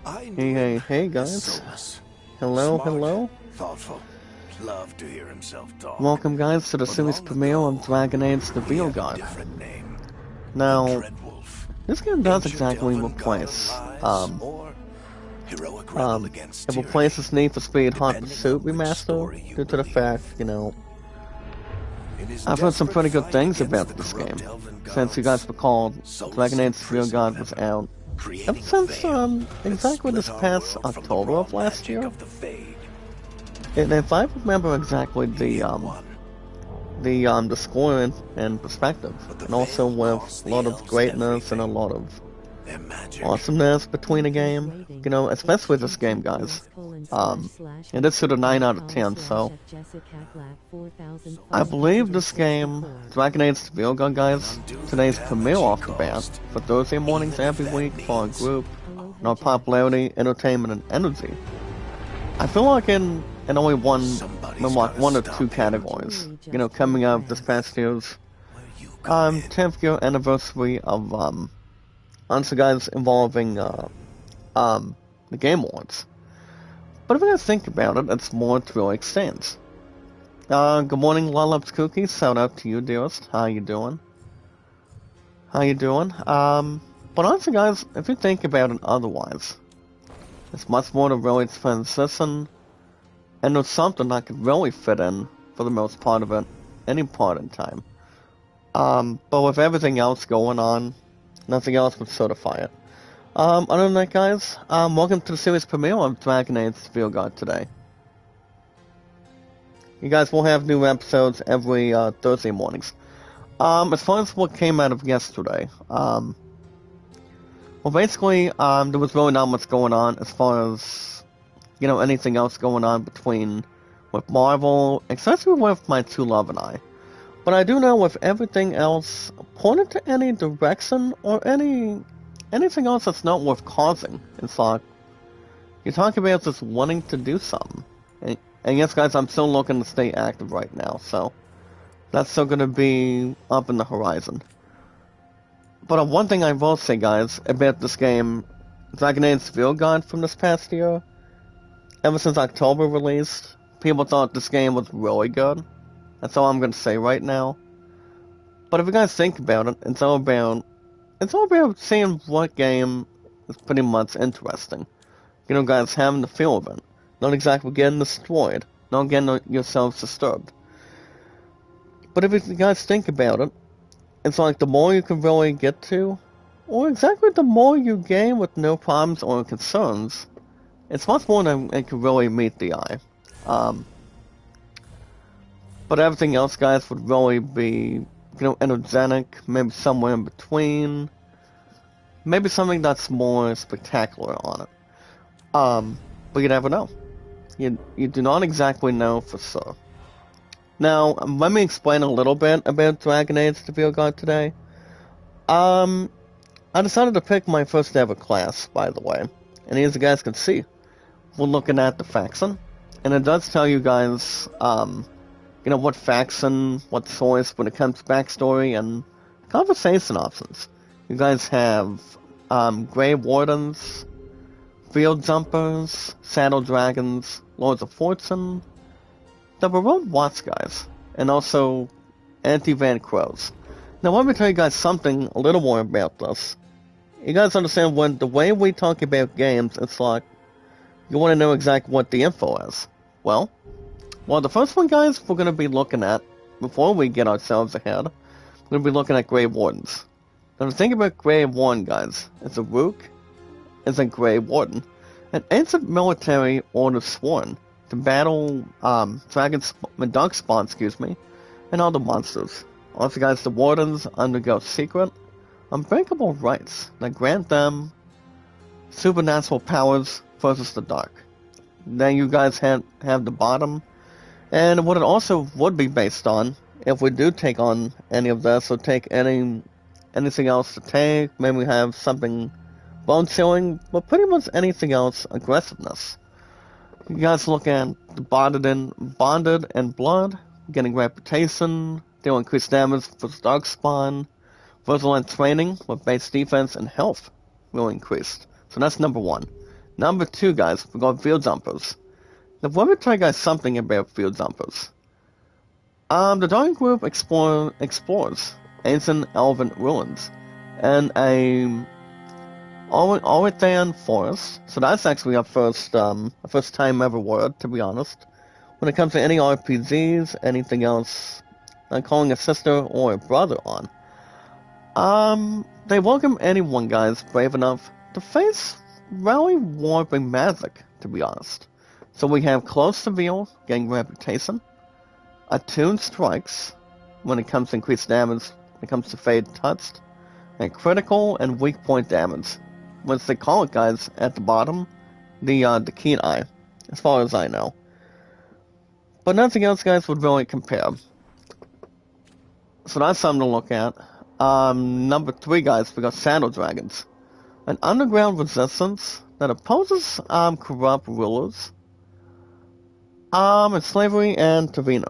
I knew Hey him. guys. Soulless, Hello, smart, hello. thoughtful. Loved to hear himself talk. Welcome guys to the But series long premiere of ago, Dragon Age the he had a VeilGuard. different name. The Now, Dreadwolf. this game does Ancient exactly elven god of replace, lies, or heroic rebel against it tyranny, replaces Need for Speed Hot depending Pursuit on which Remaster story you due to the fact, believe. In his I've heard some desperate pretty good fight things against about the this game. corrupt elven Since you guys gods, recall, Solus Dragon Age imprisoned VeilGuard was them, out ever creating a since, veil that exactly split this our past world from the October raw of last magic year. of the Fade. And if I remember exactly He had won, the score and perspective, but the and also veil with cost a the lot of elves greatness and a everything. lot of Their magic. awesomeness between a game. Especially this game, guys. And it's to the 9 out of 10, so I believe this game, Dragon Age VeilGuard, guys, today's premiere off the bat for Thursday mornings every week for our group, and our popularity, entertainment, and energy. I feel like in only one or two categories, coming up this past year's 10th year anniversary of honestly guys involving the Game Awards. But if you guys think about it, it's more to really extent. Good morning, Lollips Cookies. Shout out to you, dearest. How you doing? But honestly, guys, if you think about it otherwise, it's much more to really transition, and there's something that could really fit in for the most part of it, any part in time. But with everything else going on, nothing else would certify it. Other than that, guys, welcome to the series premiere of Dragon Age VeilGuard today. You guys will have new episodes every Thursday mornings. As far as what came out of yesterday, well, basically, there was really not much going on as far as, anything else going on with Marvel, especially with my true love and I. But I do know with everything else, pointed to any direction or anything else that's not worth causing. It's like, you're talking about just wanting to do something. And yes, guys, I'm still looking to stay active right now, so that's still going to be up in the horizon. But one thing I will say, guys, about this game, Dragon Age VeilGuard from this past year, ever since October released, people thought this game was really good. That's all I'm going to say right now. But if you guys think about it, it's all about seeing what game is pretty much interesting. Guys, having the feel of it. Not exactly getting destroyed. Not getting yourselves disturbed. But if you guys think about it, it's like the more you can really get to, or exactly the more you gain with no problems or concerns, it's much more than it can really meet the eye. But everything else, guys, would really be, energetic, maybe somewhere in between. Maybe something that's more spectacular on it. But you never know. You do not exactly know for sure. Now, let me explain a little bit about Dragon Age the VeilGuard today. I decided to pick my first ever class, by the way. And as you guys can see, we're looking at the faction. And it does tell you guys, what faction, what source when it comes to backstory and conversation options. You guys have Grey Wardens, Field Jumpers, Saddle Dragons, Lords of Fortune, the Baron Watts guys, and also Anti-Van Crows. Now let me tell you guys something a little more about this. You guys understand when the way we talk about games, it's like, you want to know exactly what the info is. Well, the first one, guys, we're going to be looking at, before we get ourselves ahead, we're going to be looking at Grey Wardens. Now, the thing about Grey Warden, guys, it's a Rook, it's a Grey Warden, an ancient military order sworn to battle Darkspawn, and other monsters. Also, guys, the Wardens undergo secret, unbreakable rights that grant them supernatural powers versus the dark. Then you guys have the bottom. And what it also would be based on, if we do take on any of this, or take anything else to take, maybe we have something bone chilling, but pretty much anything else, aggressiveness. You guys look at the bonded and blood, getting reputation, deal increased damage for Darkspawn, Vigilant training with base defense and health will increase. So that's number one. Number 2, guys, we got field jumpers. Now, let me tell you guys something about field jumpers. The Dark Group explores ancient elven ruins and a Orithan forest. So that's actually our first time ever word, to be honest. When it comes to any RPGs, anything else, like calling a sister or a brother on. They welcome anyone, guys, brave enough to face rally warping magic, to be honest. So we have Close to Veil, getting reputation. Attuned Strikes, when it comes to increased damage, when it comes to Fade Touched. And critical and weak point damage. Once they call it, guys, at the bottom, the keen eye, as far as I know. But nothing else, guys, would really compare. So that's something to look at. Number 3, guys, we got Shadow Dragons. An underground resistance that opposes corrupt rulers, and slavery and tyranny.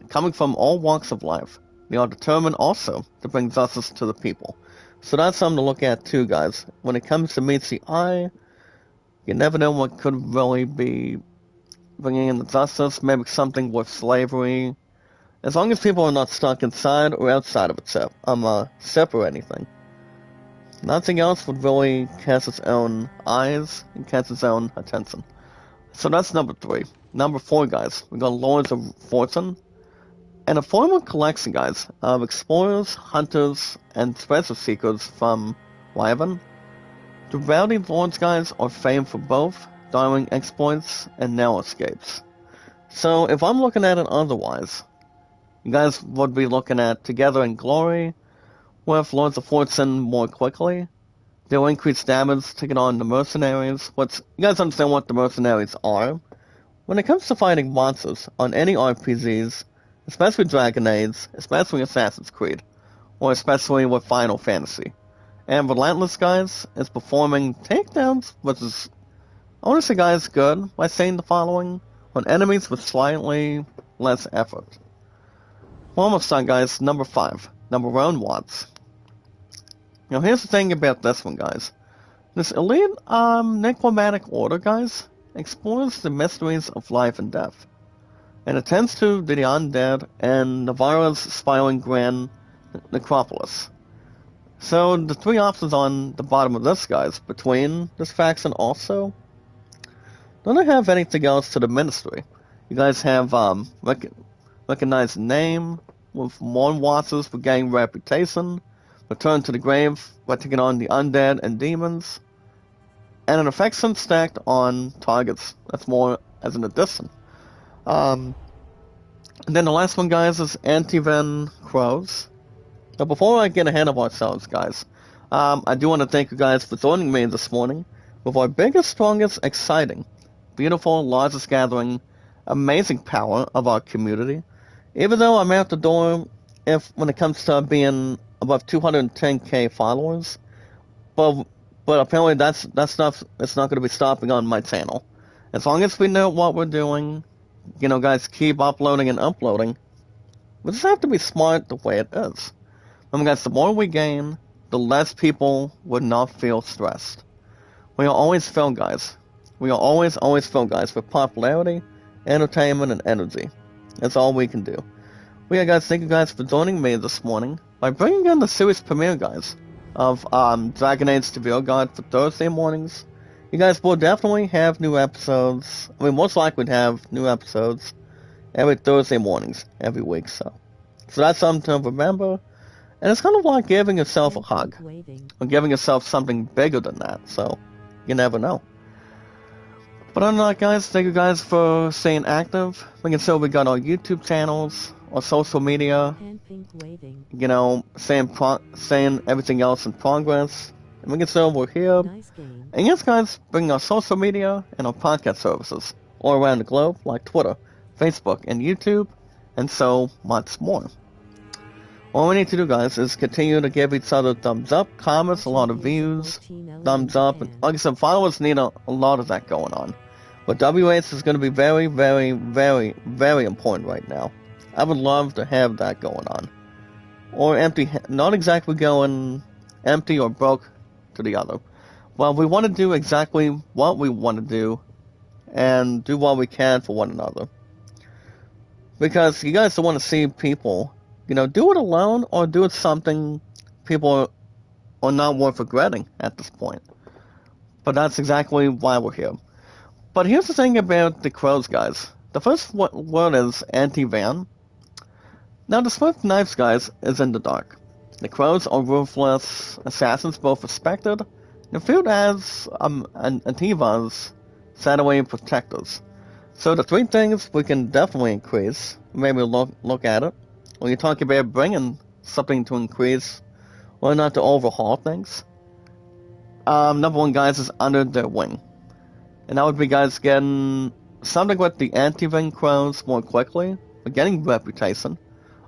Coming from all walks of life, they are determined also to bring justice to the people. So that's something to look at too, guys. When it comes to meets the eye, you never know what could really be bringing in the justice. Maybe something with slavery. As long as people are not stuck inside or outside of a ship or anything. Nothing else would really catch its own eyes and catch its own attention. So that's number 3. Number 4, guys, we got Lords of Fortune. And a formal collection, guys, of explorers, hunters, and treasure seekers from Wyvern. The rowdy lords, guys, are famed for both daring exploits and narrow escapes. So if I'm looking at it otherwise, you guys would be looking at Together in Glory, with Lords of Fortune more quickly. They'll increase damage, taking on the mercenaries. You guys understand what the mercenaries are? When it comes to fighting monsters on any RPGs, especially Dragon Age, especially Assassin's Creed, or especially with Final Fantasy. And Relentless, guys, is performing takedowns, which is, honestly, guys, good, by saying the following, on enemies with slightly less effort. We're almost done, guys. Number 5, Number Round Watts. Now, here's the thing about this one, guys. This elite, necromantic order, guys, explores the mysteries of life and death, and attends to the undead and Navarra's spiraling grand necropolis. So the 3 options on the bottom of this, guys, between this faction also, don't have anything else to the ministry. You guys have recognized name with more Watts for gaining reputation, return to the grave by taking on the undead and demons, and an affection stacked on targets. That's more as an addition. And then the last one, guys, is Antiven Crows. But before I get ahead of ourselves, guys, I do want to thank you guys for joining me this morning with our biggest, strongest, exciting, beautiful, largest gathering, amazing power of our community. Even though I'm out the door when it comes to being above 210k followers, but apparently that stuff is not going to be stopping on my channel. As long as we know what we're doing, you know, guys, keep uploading and uploading. We just have to be smart the way it is. Remember, guys, the more we gain, the less people would not feel stressed. We will always fill, guys. We will always fill, guys, with popularity, entertainment, and energy. That's all we can do. Well, yeah, guys, thank you guys for joining me this morning by bringing in the series premiere, guys, of Dragon Age to VeilGuard for Thursday mornings. You guys will definitely have new episodes. I mean, most likely would have new episodes every Thursday mornings, every week, so that's something to remember. And it's kind of like giving yourself a hug, or giving yourself something bigger than that, so you never know. But other than that, guys, thank you guys for staying active. We can still, we got our YouTube channels, our social media, you know, saying everything else in progress. And we can still, we're here. And yes, guys, bring our social media and our podcast services all around the globe, like Twitter, Facebook, and YouTube, and so much more. All we need to do, guys, is continue to give each other thumbs up, comments, a lot of views, thumbs up, and like I said, followers need a lot of that going on. But WH is going to be very, very, very, very important right now. I would love to have that going on. Or empty, not exactly going empty or broke to the other. Well, we want to do exactly what we want to do and do what we can for one another. Because you guys don't want to see people, do it alone or do it something people are not worth regretting at this point. But that's exactly why we're here. But here's the thing about the crows, guys. The first word is anti-van. Now, the swift knives, guys, is in the dark. The crows are ruthless assassins, both respected and viewed as Antiva's Sadaway protectors. So the three things we can definitely increase, maybe look at it, when you talk about bringing something to increase, or not to overhaul things. Number one, guys, is under their wing. And that would be, guys, getting something with the anti-van crows more quickly, or getting reputation,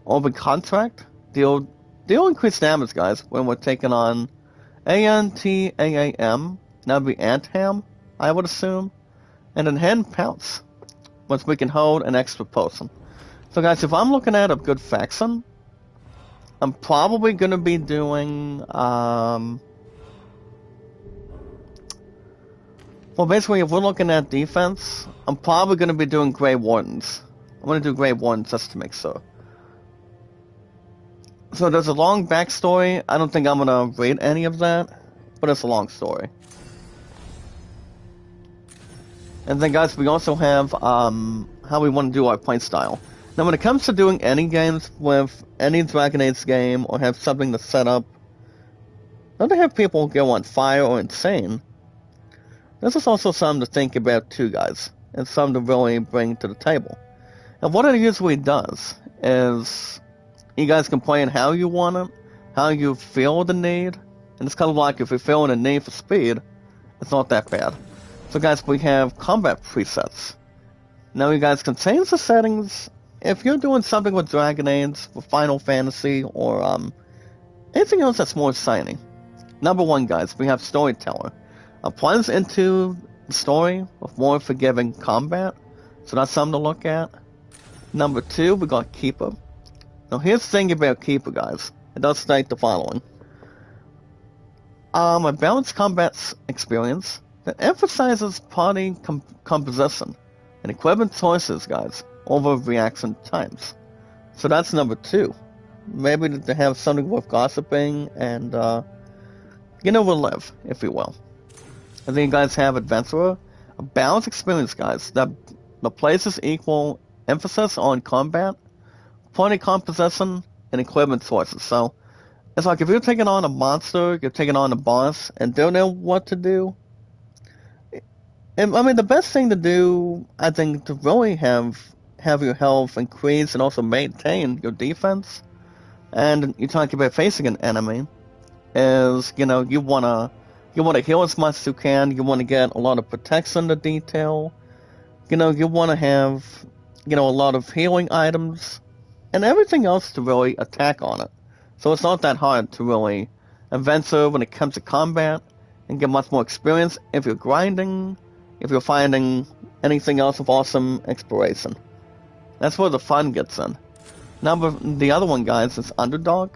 over contract, deal increased damage, guys, when we're taking on ANTAAM, that would be Antham, I would assume, and then Hand Pounce, once we can hold an extra person. So, guys, if I'm looking at a good faction, I'm probably going to be doing, well, basically, if we're looking at defense, I'm probably going to be doing Grey Wardens. I'm going to do Grey Wardens just to make sure. So there's a long backstory. I don't think I'm going to read any of that, but it's a long story. And then, guys, we also have how we want to do our playstyle. Now, when it comes to doing any games with any Dragon Age game or have something to set up, not to have people go on fire or insane, this is also something to think about too, guys, and something to really bring to the table. And what it usually does is you guys can plan how you want it, how you feel the need, and it's kind of like if you're feeling a need for speed, it's not that bad. So, guys, we have combat presets. Now, you guys can change the settings if you're doing something with Dragon Age, with Final Fantasy, or anything else that's more exciting. Number one, guys, we have Storyteller. Plunge into the story with more forgiving combat, so that's something to look at. Number two, we got Keeper. Now, here's the thing about Keeper, guys. It does state the following. A balanced combat experience that emphasizes party composition and equipment choices, guys, over reaction times. So that's number two. Maybe to have something with gossiping and, relive, if you will. And then you guys have Adventurer. A balanced experience, guys, that places equal emphasis on combat, party composition, and equipment choices. So, it's like if you're taking on a monster, you're taking on a boss, and don't know what to do. And, I mean, the best thing to do, I think, to really have your health increase and also maintain your defense, and you talk about facing an enemy, is, you want to heal as much as you can, you want to get a lot of protection to detail, you want to have, a lot of healing items, and everything else to really attack on it. So it's not that hard to really adventure when it comes to combat and get much more experience if you're grinding, if you're finding anything else of awesome exploration. That's where the fun gets in. Now, the other one, guys, is Underdog.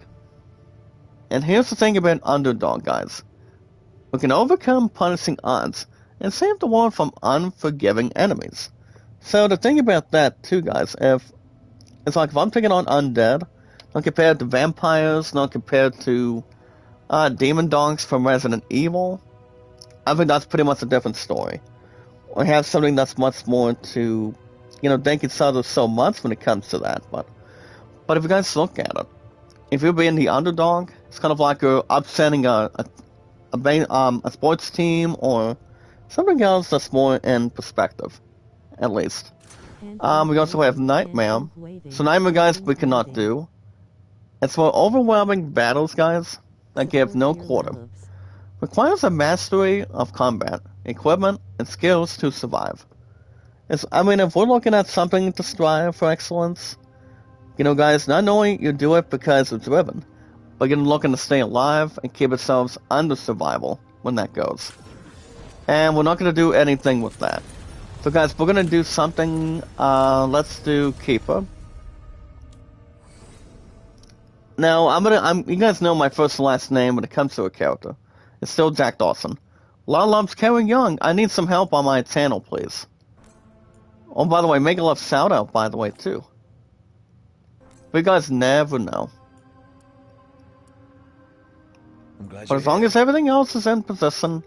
And here's the thing about Underdog, guys. We can overcome punishing odds and save the world from unforgiving enemies. So the thing about that, too, guys, it's like if I'm taking on undead, not compared to vampires, not compared to demon dogs from Resident Evil, I think that's pretty much a different story. We have something that's much more to, thank each other so much when it comes to that. But if you guys look at it, if you're being the underdog, it's kind of like you're upsetting a sports team or something else that's more in perspective, at least. We also have Nightmare. So Nightmare, guys, we cannot do. It's for overwhelming battles, guys, that give no quarter. Requires a mastery of combat, equipment, and skills to survive. If we're looking at something to strive for excellence, guys, not only you do it because it's driven, but you're looking to stay alive and keep yourselves under survival when that goes. And we're not going to do anything with that. So, guys, we're going to do something, let's do Keeper. Now, you guys know my first and last name when it comes to a character. It's still Jack Dawson. Love's Karen Young, I need some help on my channel, please. Oh, by the way, make a love shout out, by the way, too. But you guys never know. I'm glad But as long as everything else is in position,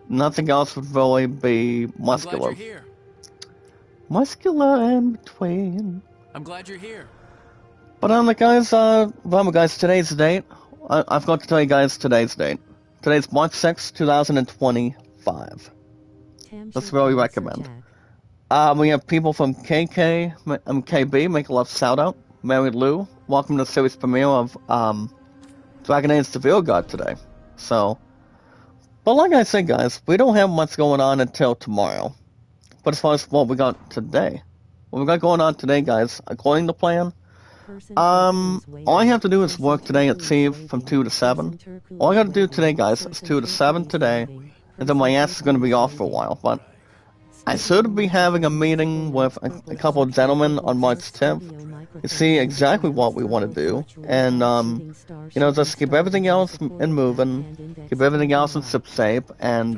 nothing else would really be muscular. I'm glad you're here. Muscular in between. I'm glad you're here. But guys, remember guys, today's date. I forgot to tell you guys today's date. Today's March 6th, 2025. That's what we recommend. We have people from KB, make a love shout out. Mary Lou, welcome to the series premiere of Dragon Age the VeilGuard today. So, but like I said guys, we don't have much going on until tomorrow. But as far as what we got today, what we got going on today guys, according to plan, all I have to do is work today at Steve from 2 to 7. All I gotta do today, guys, is 2 to 7 today, and then my ass is gonna be off for a while. But I should be having a meeting with a couple of gentlemen on March 10th to see exactly what we want to do, and you know, just keep everything else in moving, keep everything else in shape, and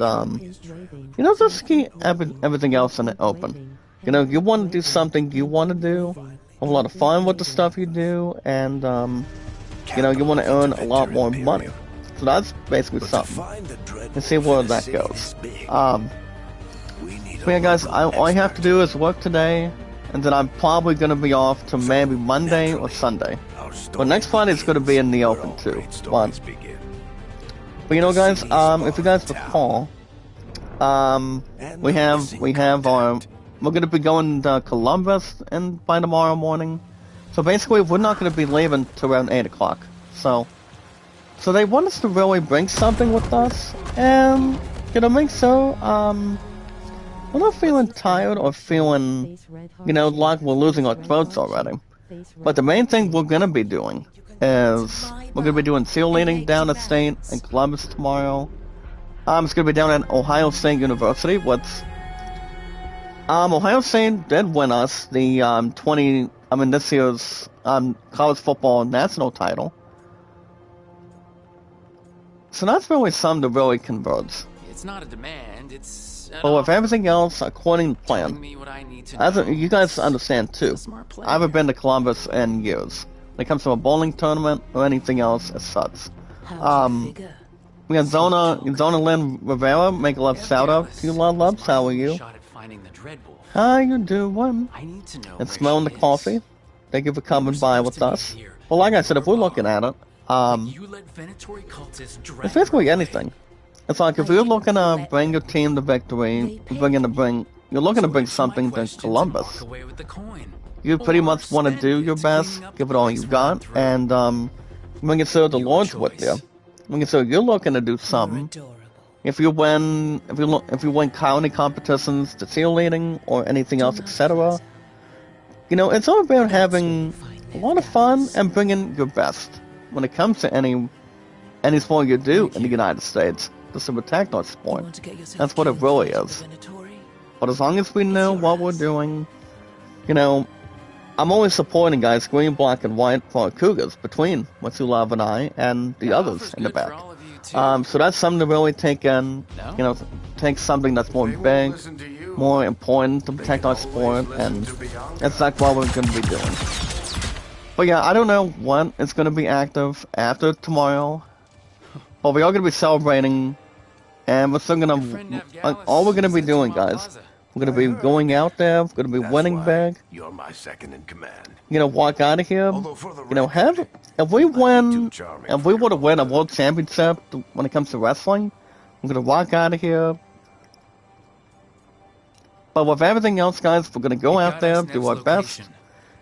you know, just keep everything else in the open. You know, you want to do something you want to do. Have a lot of fun with the stuff you do, and you know, you want to earn a lot more money. So that's basically something. And see where that goes. So yeah, guys, all I have to do is work today, and then I'm probably going to be off to maybe Monday or Sunday. But next Friday is going to be in the open too. But you know, guys, if you guys recall, we're going to be going to Columbus by tomorrow morning. So basically, we're not going to be leaving till around 8 o'clock. So they want us to really bring something with us. And, you know, make so, we're not feeling tired or feeling, you know, like we're losing our throats already. But the main thing we're going to be doing is we're going to be doing cheerleading down at State in Columbus tomorrow. It's going to be down at Ohio State University, Ohio State did win us the this year's college football national title. So that's really something to really converge. It's not a demand, it's but with everything else according to plan, you guys understand too, I haven't been to Columbus in years. When it comes to a bowling tournament or anything else as such. We got Zona Lynn Rivera, make a love shout out to you, loves, how are you? How you doing? And smelling the coffee. Thank you for coming by with us. Well, like I said, if we're looking at it, it's basically anything. It's like if you're looking to bring your team to victory, you're looking to bring something to Columbus. You pretty much want to do your best, give it all you got, and bring it so the Lord's with you. Bring it so you're looking to do something. If you win county competitions, the cheerleading or anything else, etc., you know, it's all about having a lot of fun and bringing your best when it comes to any sport you do in the United States. This is a tactile sport. That's what it really is. But as long as we know what we're doing, you know, I'm always supporting guys, green, black, and white for our Cougars between Matsulov and I and the others in the back. So that's something to really take in, you know, take something that's more big, more important to protect our sport, and that's like what we're going to be doing. But yeah, I don't know when it's going to be active after tomorrow, but we are going to be celebrating, and we're still going to, all we're going to be doing, guys, we're going to be going out there, we're going to be winning big. You're my second in command. You know, walk out of here, you know, if we were to win a world championship when it comes to wrestling, we're going to walk out of here. But with everything else, guys, we're going to go out there, do our best,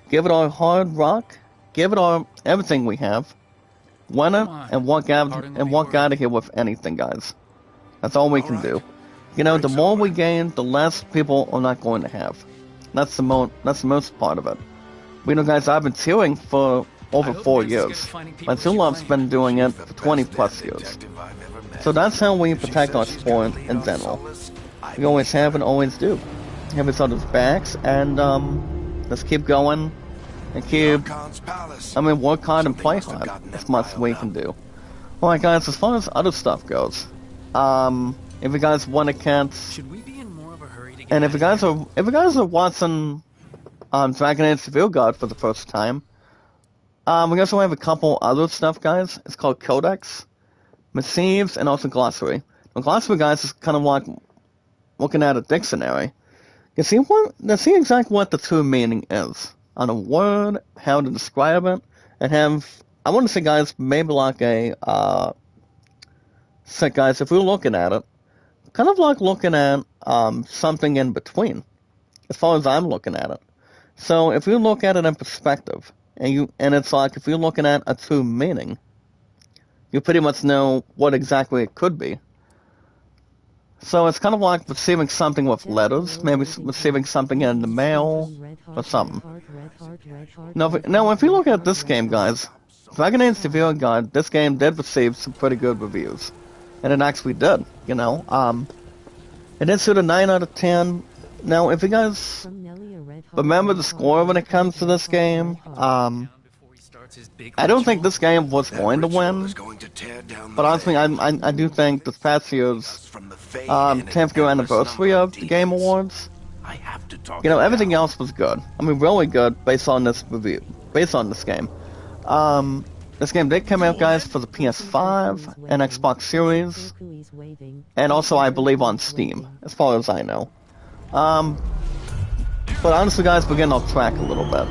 give it our hard rock, give it our everything we have, win it, and walk out of here with anything, guys. That's all we can do. You know, the more we gain, the less people are not going to have. That's the most part of it. You know, guys, I've been cheering for over 4 years. My Zulov's been doing it for 20 plus years. So that's how we protect our sport in general. We always have and always do. Have each other's backs, and let's keep going and work hard and play hard as much as we can do. Alright guys, as far as other stuff goes, if you guys want to catch, Should we be in more of a hurry to get and out of here? if you guys are watching Dragon Age VeilGuard for the first time, we also have a couple other stuff, guys. It's called Codex, Missives, and also Glossary. The Glossary, guys, is kind of like looking at a dictionary. You see exactly what the true meaning is on a word, how to describe it, and I want to say, guys, maybe like guys, if we're looking at it, kind of like looking at something in between, as far as I'm looking at it. So if you look at it in perspective, and it's like if you're looking at a true meaning, you pretty much know what exactly it could be. So it's kind of like receiving something with letters, maybe receiving something in the mail or something. Now, if you look at this game, guys, Dragon Age VeilGuard, this game did receive some pretty good reviews. And it actually did, you know. It did suit a 9 out of 10. Now, if you guys remember the score when it comes to this game, I don't think this game was going to win. But honestly, I do think this past year's 10th year anniversary of the Game Awards, you know, everything else was good. I mean, really good based on this review, based on this game. This game did come out, guys, for the PS5 and Xbox Series, and also, I believe, on Steam, as far as I know. But honestly, guys, we're getting off track a little bit.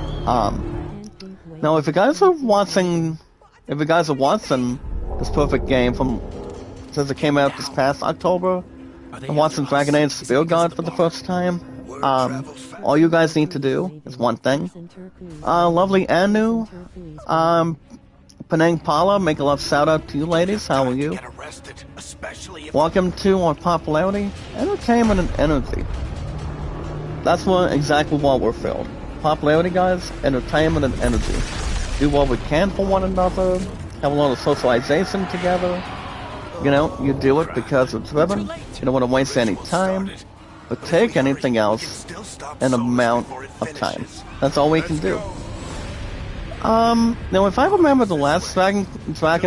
Now, if you guys are watching this perfect game since it came out this past October, and watching Dragon Age VeilGuard for the first time, all you guys need to do is one thing. Lovely Anu, Penang Pala, make a love shout out to you ladies, how are you? Welcome to our popularity, entertainment, and energy. That's exactly what we're filled. Popularity, guys, entertainment, and energy. Do what we can for one another, have a lot of socialization together. You know, you do it because it's driven, you don't want to waste any time, but take anything else an amount of time. That's all we can do. Now if I remember the last Dragon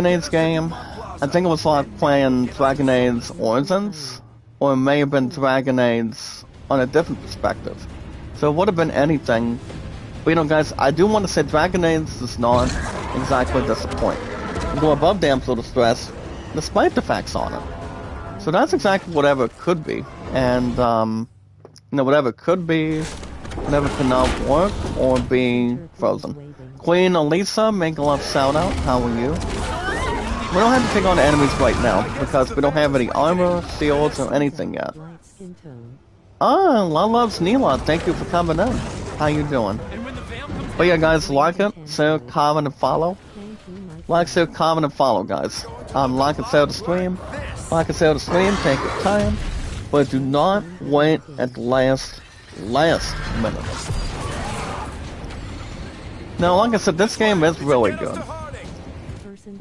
Age game, I think it was like playing Dragon Age Origins, or it may have been Dragon Age on a different perspective. So it would have been anything. But you know, guys, I do want to say Dragon Age does not exactly disappoint. You go above damsel distress, despite the facts on it. So that's exactly whatever it could be. And, you know, whatever it could be, whatever could not work, or be frozen. Queen Elisa, make a love shout out, how are you? We don't have to take on enemies right now, because we don't have any armor, shields, or anything yet. La loves Neela, thank you for coming in. How you doing? But yeah, guys, like it, share, comment, and follow. Like, share, comment, and follow, guys. Like and share the stream. Like and share the stream, take your time. But do not wait at the last minute. Now, like I said, this game is really good.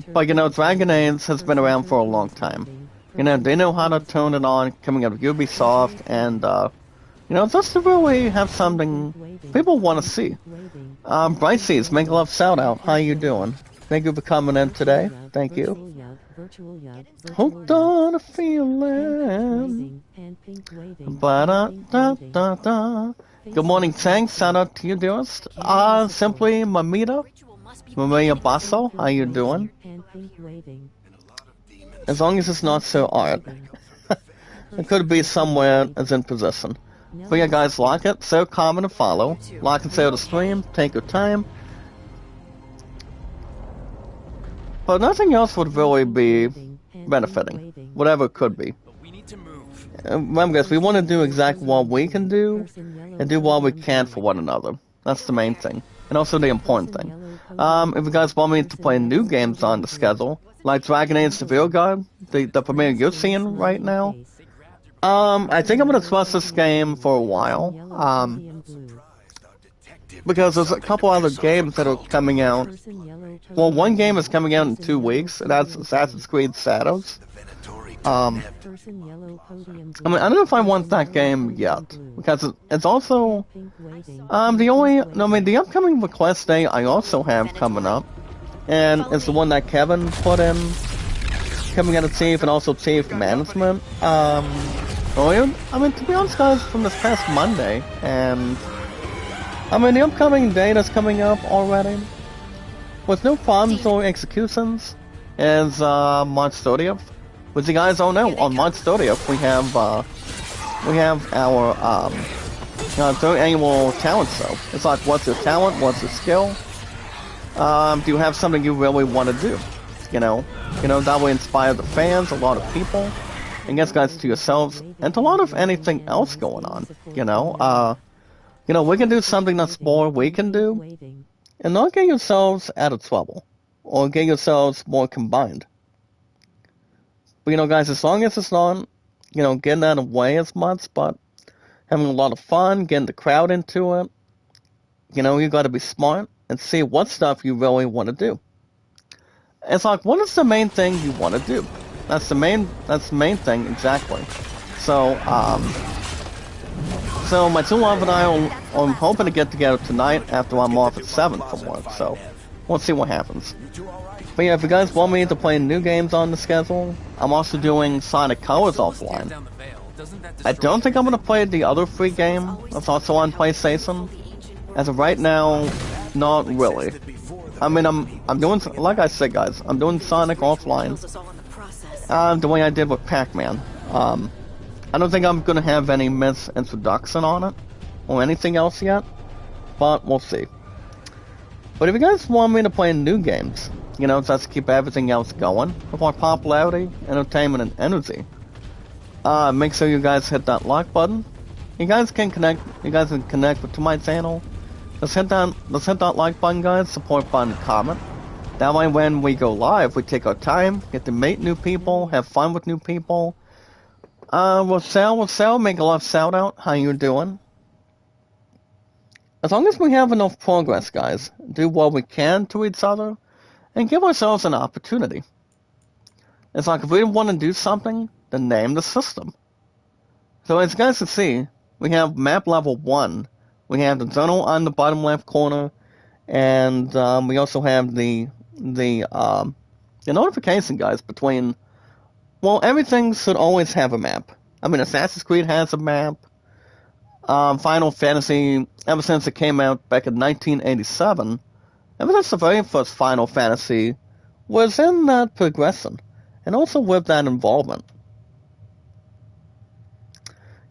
But you know, Dragon Age has been around for a long time. You know, they know how to turn it on, coming out of Ubisoft, and, you know, just to really have something people want to see. Bright Seas, make a love shout out, how you doing? Thank you for coming in today, thank you. Hooked on a feeling. Ba-da-da-da-da. Good morning, Tank. Shout out to you, dearest. Simply Mamita. Maria Basso, how you doing? As long as it's not so art. It could be somewhere as in position. But yeah, guys, like it, share, comment, and follow. Like and share the stream. Take your time. But nothing else would really be benefiting. Whatever it could be. Remember, guys, we want to do exactly what we can do, and do what we can for one another. That's the main thing. And also the important thing. If you guys want me to play new games on the schedule, like Dragon Age VeilGuard, the premiere you're seeing right now, I think I'm going to trust this game for a while. Because there's a couple other games that are coming out. Well, one game is coming out in 2 weeks, and that's Assassin's Creed Shadows. I mean, I don't know if I want that game yet, because it's also, the upcoming request day I also have coming up, and it's the one that Kevin put in, coming out of Chief and also Chief Management. I mean, to be honest, guys, from this past Monday, and I mean, the upcoming date is coming up already, with no problems or executions, is March 30th. Which you guys all know, on March 30th, we have our third annual talent show. It's like, what's your talent? What's your skill? Do you have something you really want to do? You know, that will inspire the fans, a lot of people, and gets guys to yourselves, and to a lot of anything else going on. We can do something that's more we can do, and not get yourselves out of trouble, or get yourselves more combined. But guys, as long as it's not, getting out of the way as much, but having a lot of fun, getting the crowd into it, you gotta be smart and see what stuff you really want to do. It's like, what is the main thing you want to do? That's the main thing, exactly. So my two love and I are hoping to get together tonight after I'm off at 7 from work, so we'll see what happens. But yeah, if you guys want me to play new games on the schedule, I'm also doing Sonic Colors offline. I don't think I'm going to play the other free game that's also on PlayStation. As of right now, not really. I mean, I'm doing, like I said, guys, I'm doing Sonic offline. The way I did with Pac-Man. I don't think I'm going to have any misintroduction on it, or anything else yet, but we'll see. But if you guys want me to play new games, just to keep everything else going, with more popularity, entertainment, and energy, make sure you guys hit that like button. You guys can connect to my channel. Let's hit that like button, guys, support button, comment. That way when we go live, we take our time, get to meet new people, have fun with new people. We'll sell, make a love shout out, how you doing? As long as we have enough progress, guys, do what we can to each other, and give ourselves an opportunity. It's like, if we want to do something, then name the system. So as you guys can see, we have map level 1. We have the journal on the bottom left corner, and we also have the notification, guys, between, well, everything should always have a map. I mean, Assassin's Creed has a map. Final Fantasy, ever since it came out back in 1987, ever since the very first Final Fantasy, was in that progression, and also with that involvement.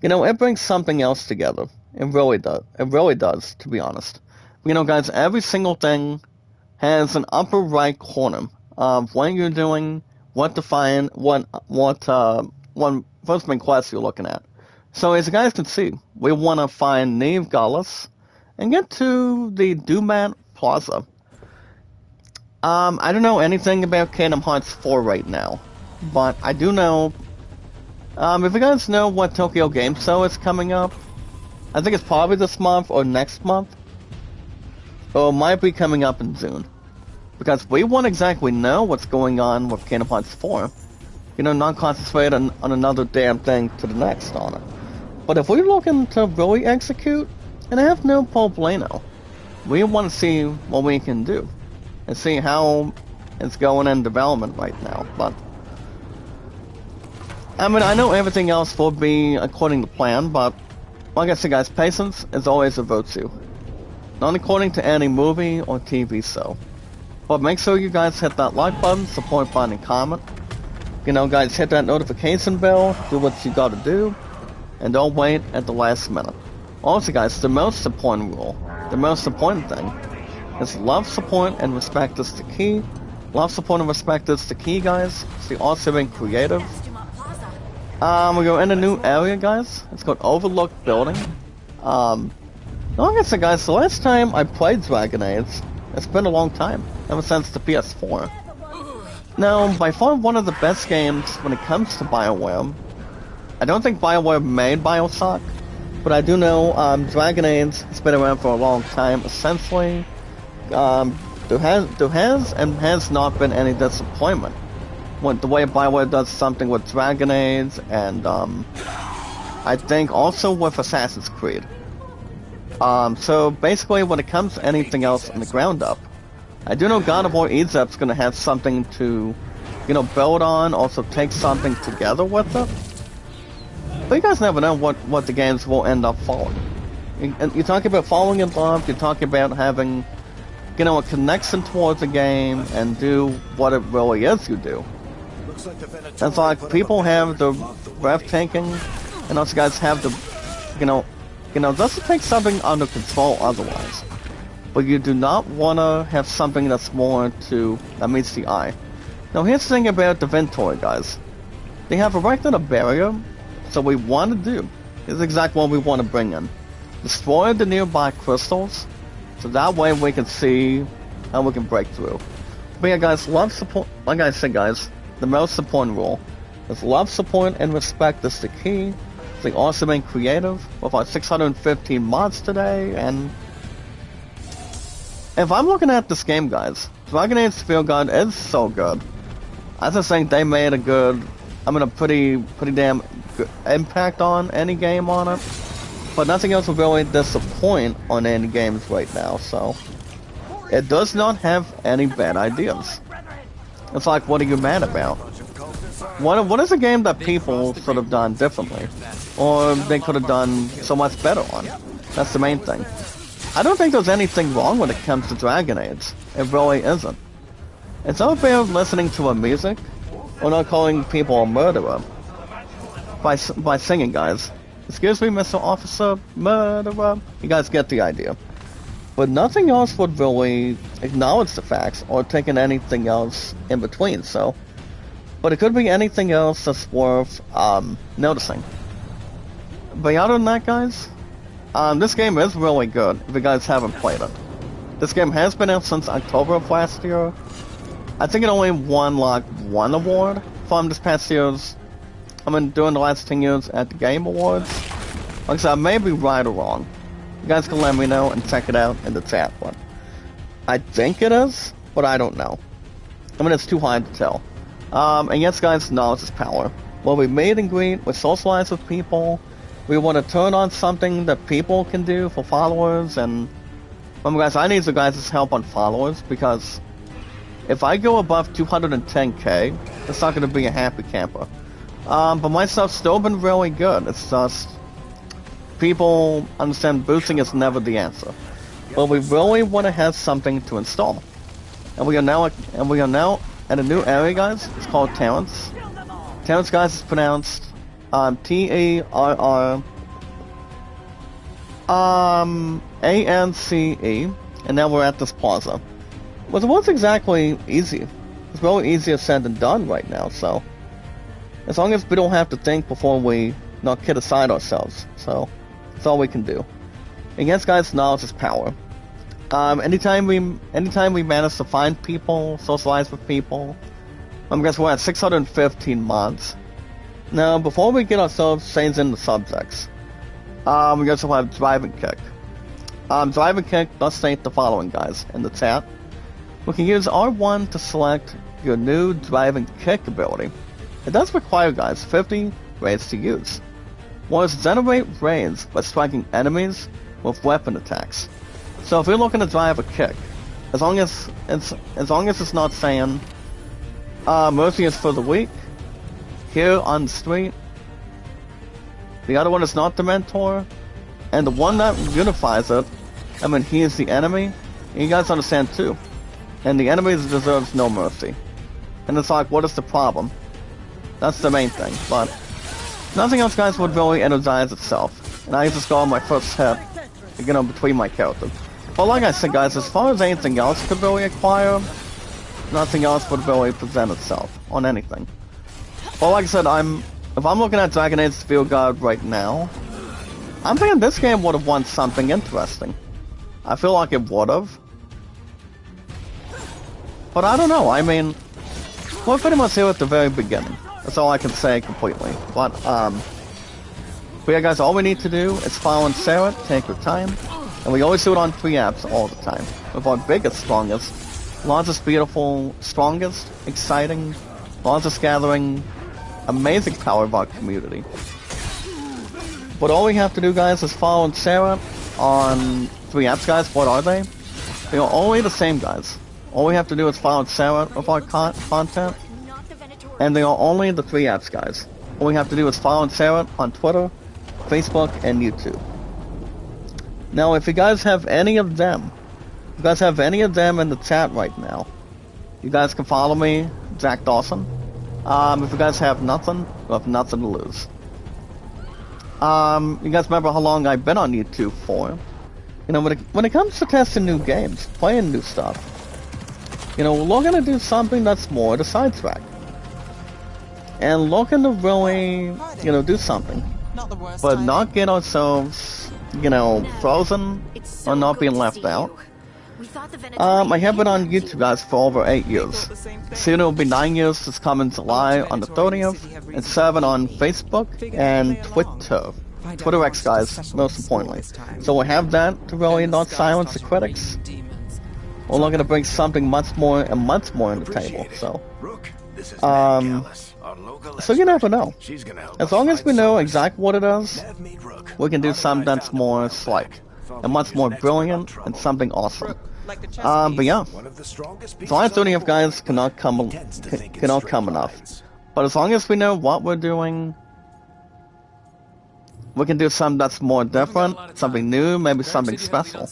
It brings something else together. It really does. It really does, to be honest. Guys, every single thing has an upper right corner of what you're doing, what to find, what first main quest you're looking at. So as you guys can see, we want to find Neve Gallus and get to the Dumat Plaza. I don't know anything about Kingdom Hearts 4 right now, but I do know, if you guys know what Tokyo Game Show is coming up, I think it's probably this month or next month, or it might be coming up in June, because we won't exactly know what's going on with Kingdom Hearts 4, not concentrate on another damn thing to the next on it. But if we're looking to really execute, and have no problemo, we want to see what we can do, and see how it's going in development right now. But I mean, I know everything else will be according to plan, but like I said, guys, patience is always a virtue. Not according to any movie or TV show. But make sure you guys hit that like button, support button, and comment. Guys, hit that notification bell, do what you gotta do, and don't wait at the last minute. Also, guys, the most important rule, the most important thing, is love, support, and respect is the key. Love, support, and respect is the key, guys. Stay awesome and creative. We go in a new area, guys. It's called Overlook Building. Like I said, guys, the last time I played Dragon Age, it's been a long time, ever since the PS4. Now, by far one of the best games when it comes to BioWare. I don't think BioWare made Bioshock, but I do know Dragon Age has been around for a long time. Essentially, there has and has not been any disappointment with the way BioWare does something with Dragon Age, and I think also with Assassin's Creed. So basically, when it comes to anything else on the ground up, I do know God of War Egypt's going to have something to build on, also take something together with it. But you guys never know what the games will end up following. And you talk about falling in love, you talk about having, a connection towards the game and do what it really is you do. It's like people have the breathtaking, and also guys have the, just to take something under control otherwise. But you do not want to have something that's more that meets the eye. Now here's the thing about the inventory, guys. They have erected a barrier, so we want to do is exactly what we want to bring in. Destroy the nearby crystals, so that way we can see how we can break through. But yeah, guys, love support, like I said, guys, the most important rule is love, support, and respect is the key. They also been creative with our 615 mods today, and if I'm looking at this game, guys, Dragon Age VeilGuard is so good. I just think they made a pretty damn good impact on any game on it. But nothing else will really disappoint on any games right now, so it does not have any bad ideas. It's like, what are you mad about? What is a game that people should have done differently? Or they could have done so much better on? That's the main thing. I don't think there's anything wrong when it comes to Dragon Age. It really isn't. It's all about listening to a music, or not calling people a murderer. By singing, guys. Excuse me, Mr. Officer, murderer. You guys get the idea. But nothing else would really acknowledge the facts, or taking anything else in between, so. But it could be anything else that's worth noticing. But other than that, guys, this game is really good if you guys haven't played it. This game has been out since October of last year. I think it only won like one award from this past year's, during the last 10 years at the Game Awards. Like I said, I may be right or wrong. You guys can let me know and check it out in the chat one. I think it is, but I don't know. It's too hard to tell. And yes, guys, knowledge is power. When we meet and greet, we socialize with people. We want to turn on something that people can do for followers, and remember, guys, I need you guys' help on followers, because if I go above 210k, it's not going to be a happy camper. But my stuff's still been really good. It's just people understand boosting is never the answer. But we really want to have something to install, and we are now at a new area, guys. It's called Terrence. Terrence, guys, is pronounced Terrance, and now we're at this plaza. Well, it was exactly easy. It's really easier said than done right now, so as long as we don't have to think before we not kid aside ourselves, so that's all we can do. And yes, guys, knowledge is power. Anytime we manage to find people, socialize with people, guys, we're at 615 mods. Now, before we get ourselves changed into subjects, we also have Driving Kick. Driving Kick does state the following, guys, in the chat. We can use R1 to select your new Driving Kick ability. It does require, guys, 50 raids to use. One is generate raids by striking enemies with weapon attacks. So if you're looking to drive a kick, as long as it's not saying mercy is for the weak, here on the street, the other one is not the mentor, and the one that unifies it, he is the enemy, and you guys understand too. And the enemy deserves no mercy. And it's like, what is the problem? That's the main thing, but nothing else, guys, would really energize itself. And I just go on my first hit, between my characters. But like I said, guys, as far as anything else could really acquire, nothing else would really present itself on anything. But like I said, if I'm looking at Dragon Age VeilGuard right now, I'm thinking this game would have won something interesting. I feel like it would have. But I don't know, we're pretty much here at the very beginning. That's all I can say completely. But yeah, guys, all we need to do is follow and Sarah, take your time. And we always do it on 3 apps all the time. With our biggest, strongest, largest, beautiful, strongest, exciting, largest gathering, amazing power of our community. But all we have to do, guys, is follow and Sarah on 3 apps, guys. What are they? They are only the same, guys. All we have to do is follow and Sarah with our content. And they are only the 3 apps, guys. All we have to do is follow and share it on Twitter, Facebook, and YouTube. Now, if you guys have any of them, if you guys have any of them in the chat right now, you guys can follow me, Jack Dawson. If you guys have nothing, you have nothing to lose. You guys remember how long I've been on YouTube for? You know, when it comes to testing new games, playing new stuff, you know, we're gonna do something that's more the sidetrack. And looking to really, you know, do something. But not get ourselves, you know, frozen or not being left out. I have been on YouTube, guys, for over 8 years. Soon it will be 9 years this coming July on the 30th, and 7 on Facebook and Twitter. Twitter X, guys, most importantly. So we'll have that to really not silence the critics. We're looking to bring something much more and much more on the table, so. So you never know. As long as we know exactly what it is, we can do something that's more slick, and much more brilliant, and something awesome. But yeah, July 30th, guys, cannot come enough. But as long as we know what we're doing, we can do something that's more different, something new, maybe something special.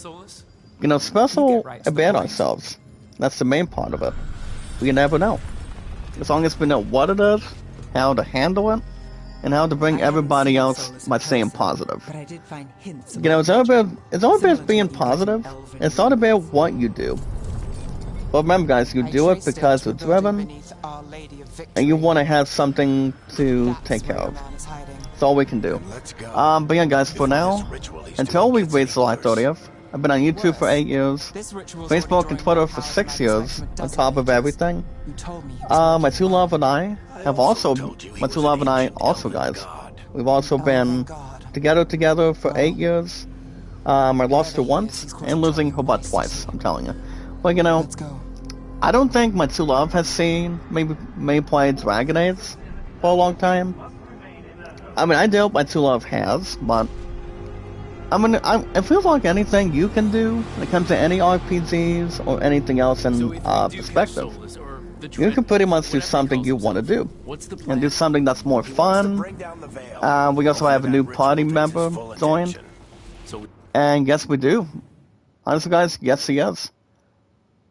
You know, special about ourselves. That's the main part of it. We never know. As long as we know what it is, how to handle it, and how to bring everybody else by staying positive. You know, it's all about being positive. It's not about what you do. But remember, guys, you do it because you're driven, and you want to have something to take care of. That's all we can do. But yeah, guys, for now, until we reach July 30th, I've been on YouTube for 8 years, Facebook and Twitter for 6 years, on top of everything. My two love and I, guys, we've also been together for 8 years. I lost her once, and losing her butt twice, I'm telling you. But you know, I don't think my two love has seen me play Dragon Age for a long time. I mean, I doubt my two love has, but I mean, it feels like anything you can do when it comes to any RPGs or anything else in perspective. You can pretty much do something you want to do, and do something that's more fun. We also have a new party member joined, and yes, we do. Honestly, guys, yes, he is.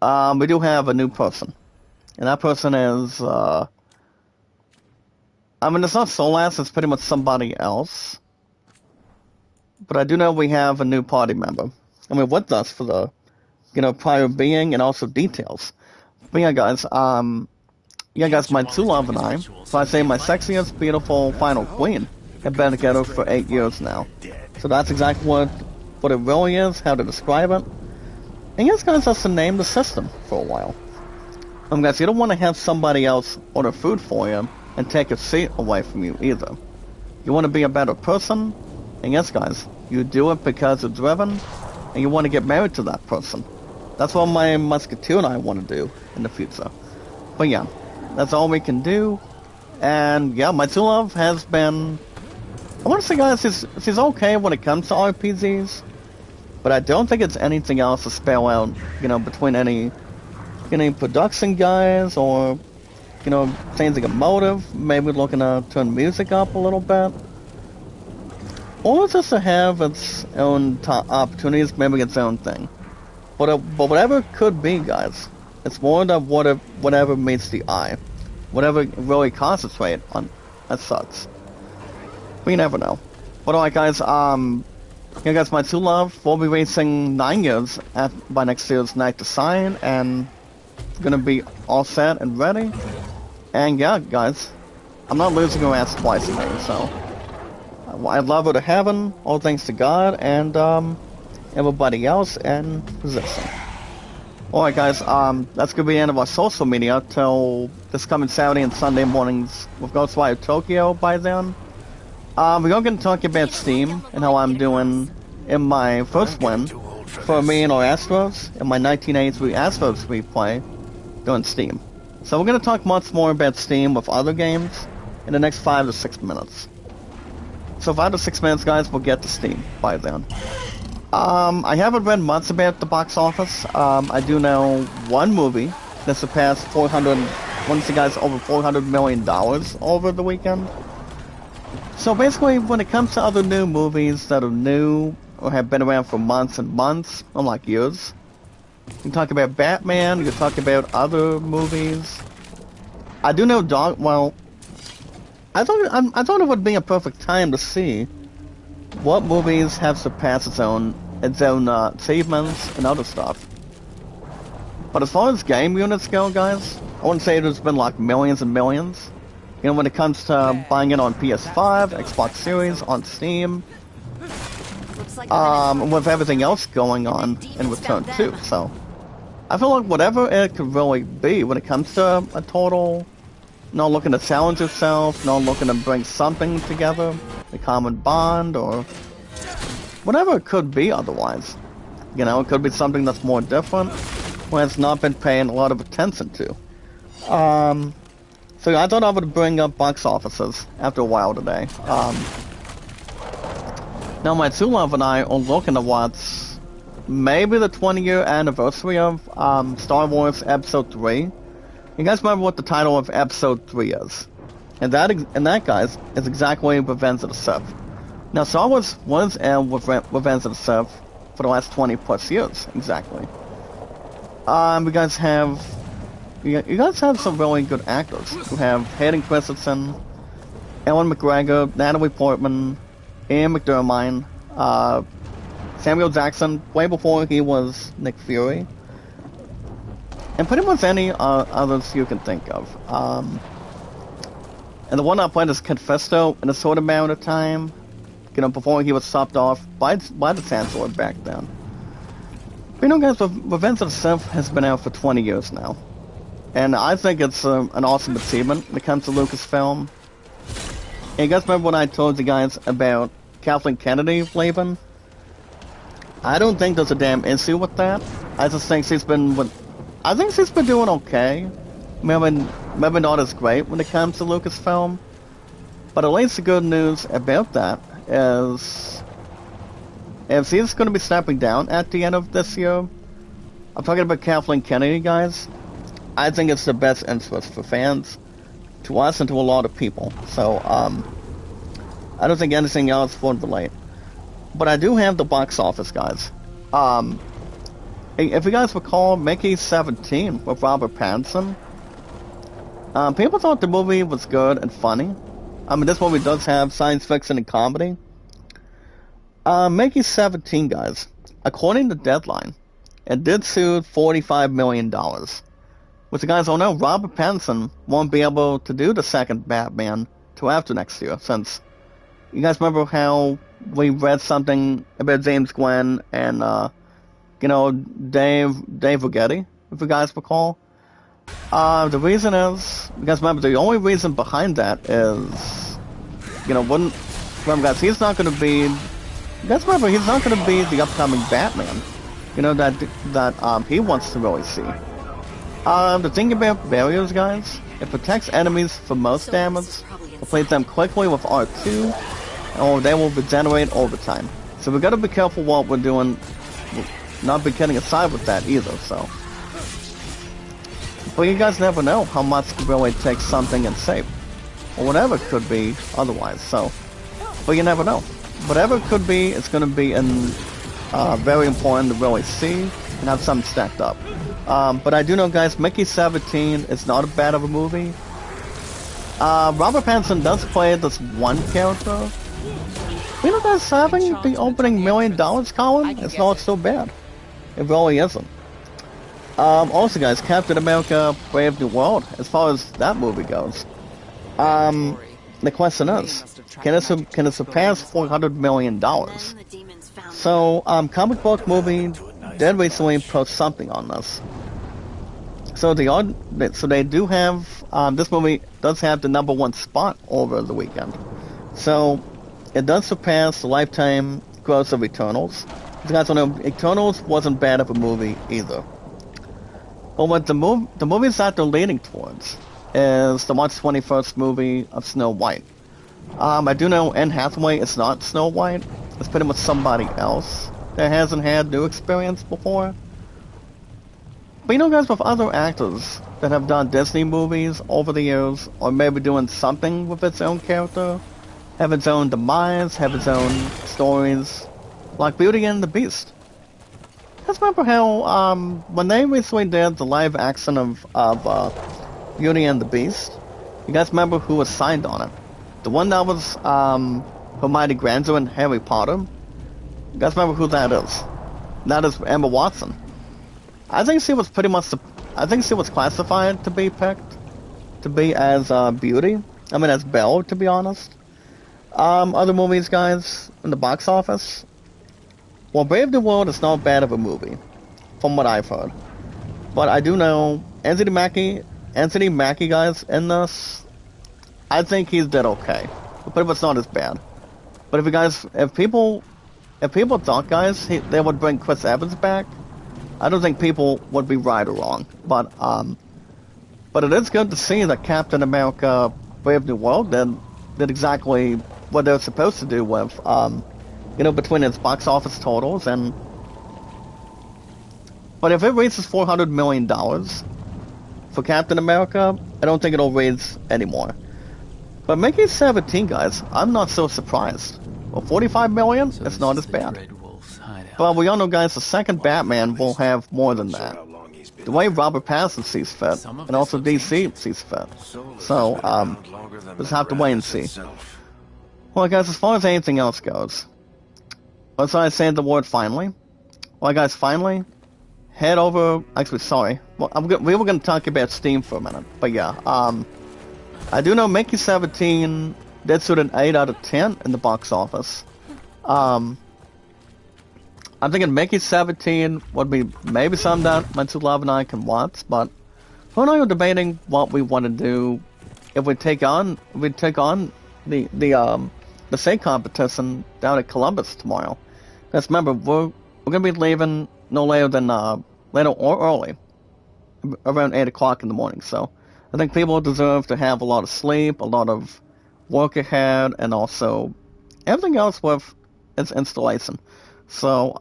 We do have a new person, and that person is, I mean, it's not Solas, it's pretty much somebody else. But I do know we have a new party member. I mean, with us for the, you know, prior being and also details. But yeah, guys, my two love and I, so I say my sexiest, beautiful final queen, have been together for 8 years now. So that's exactly what it really is, how to describe it. And yes, guys, that's to name the system for a while. Guys, you don't want to have somebody else order food for you and take a seat away from you either. You want to be a better person. And yes, guys, you do it because you're driven, and you want to get married to that person. That's what my musketeer and I want to do in the future. But yeah, that's all we can do. And yeah, my two love has been, I want to say, guys, she's okay when it comes to RPGs, but I don't think it's anything else to spell out, you know, between any production guys or, you know, changing a motive, maybe looking to turn music up a little bit. Or just to have its own opportunities, maybe its own thing. But whatever it could be, guys, it's more than whatever meets the eye. Whatever really concentrate on, as such. We never know. But alright, guys, yeah, guys, my two love will be racing 9 years by next year's Night to Sign, and gonna be all set and ready. And yeah, guys, I'm not losing her ass twice a day, so I love her to heaven, all thanks to God, and everybody else, and position. Alright, guys, that's gonna be the end of our social media till this coming Saturday and Sunday mornings with Ghostwire Tokyo by then. We're gonna talk about Steam and how I'm doing in my first win for me and our Astros, in my 1983 Astros replay doing Steam. So we're gonna talk much more about Steam with other games in the next 5 to 6 minutes. So 5 to 6 minutes, guys, we'll get to Steam by then. I haven't read much about the box office. I do know one movie that surpassed $400 want to see guys over $400 million over the weekend. So basically, when it comes to other new movies that are new or have been around for months and months, unlike years, you can talk about Batman, you can talk about other movies. I do know I thought it would be a perfect time to see what movies have surpassed its own achievements and other stuff. But as far as game units go, guys, I wouldn't say there's been like millions and millions. You know, when it comes to buying it on PS5, Xbox Series, on Steam, with everything else going on in return too. So I feel like whatever it could really be when it comes to a total, not looking to challenge yourself, not looking to bring something together, a common bond, or whatever it could be otherwise. You know, it could be something that's more different, where it's not been paying a lot of attention to. So I thought I would bring up box offices after a while today. Now my two love and I are looking to watch maybe the 20-year anniversary of Star Wars Episode 3. You guys remember what the title of Episode 3 is? And that, guys, is exactly Revenge of the Sith. Now, Star Wars was aired with Revenge of the Sith for the last 20 plus years, exactly. You guys have some really good actors. You have Hayden Christensen, Ellen McGregor, Natalie Portman, Ian McDermott, Samuel Jackson, way before he was Nick Fury, and pretty much any others you can think of. And the one I played is Kit Fisto in a short amount of time, you know, before he was stopped off by the Chancellor back then. But, you know, guys, Revenge of the Sith has been out for 20 years now. And I think it's an awesome achievement when it comes to Lucasfilm. And you guys remember when I told you guys about Kathleen Kennedy leaving? I don't think there's a damn issue with that. I just think she's been doing okay. Maybe not as great when it comes to Lucasfilm. But at least the good news about that is if she's going to be stepping down at the end of this year, I'm talking about Kathleen Kennedy, guys, I think it's the best interest for fans, to us, and to a lot of people. So, I don't think anything else would relate. But I do have the box office, guys. If you guys recall, Mickey 17 with Robert Pattinson, people thought the movie was good and funny. I mean, this movie does have science fiction and comedy. Mickey 17, guys, according to Deadline, it did sue $45 million. Which, you guys all know, Robert Pattinson won't be able to do the second Batman till after next year, since you guys remember how we read something about James Glenn and, Dave Rigetti, if you guys recall. The reason is, you guys remember, the only reason behind that is, remember, guys, he's not going to be the upcoming Batman, that he wants to really see. The thing about barriers, guys, it protects enemies from most damage, replace them quickly with R2, or they will regenerate over time. So we gotta be careful what we're doing, not be kidding aside with that either, so. But you guys never know how much could really take something and save, or whatever it could be otherwise, so. But you never know. Whatever it could be, it's gonna be very important to really see and have something stacked up. But I do know, guys, Mickey 17 is not a bad of a movie. Robert Pattinson does play this one character. You know, guys, having the opening $1 million, Colin, it's not so bad. It really isn't. Also, guys, Captain America Brave New World, as far as that movie goes, the question is, can it surpass $400 million? So, Comic Book Movie did recently post something on this. So they do have, this movie does have the #1 spot over the weekend. So, it does surpass the lifetime gross of Eternals. You guys don't know, Eternals wasn't bad of a movie either. But what the movies that they're leaning towards is the March 21st movie of Snow White. I do know Anne Hathaway is not Snow White. It's pretty much somebody else that hasn't had new experience before. But you know, guys, with other actors that have done Disney movies over the years, or maybe doing something with its own character, have its own demise, have its own stories, like Beauty and the Beast. You guys remember how, when they recently did the live action of Beauty and the Beast, you guys remember who was signed on it? The one that was, Hermione Granger in Harry Potter? You guys remember who that is? That is Emma Watson. I think she was pretty much I think she was classified to be picked to be as Beauty. I mean, as Belle, to be honest. Other movies, guys, in the box office. Well, Brave New World is not bad of a movie, from what I've heard. But I do know Anthony Mackie, guys, in this. I think he's did okay, but it's not as bad. But if people thought, guys, they would bring Chris Evans back, I don't think people would be right or wrong. But it is good to see that Captain America: Brave New World did exactly what they're supposed to do with, between its box office totals and. But if it reaches $400 million for Captain America, I don't think it'll raise anymore. But making 17, guys, I'm not so surprised. Well, 45 million, So it's not this as is the bad. Red Wolf's hideout. But we all know, guys, the second Batman will have more than that. The way Robert Pattinson sees fit, Some of and this also looks DC ancient. sees fit. Solar's So, been around longer than just the have to wait and grass see. itself. Well, guys, as far as anything else goes, let's I say the word finally. Well, guys, finally, head over. Actually, sorry. Well, we were going to talk about Steam for a minute, but yeah. I do know Mickey 17 did shoot an 8 out of 10 in the box office. I'm thinking Mickey 17 would be maybe something that my two love and I can watch, but we're not debating what we want to do if we take on the state competition down at Columbus tomorrow. Because remember, we're gonna be leaving no later than later or early, around 8 o'clock in the morning. So I think people deserve to have a lot of sleep, a lot of work ahead, and also everything else with its installation. So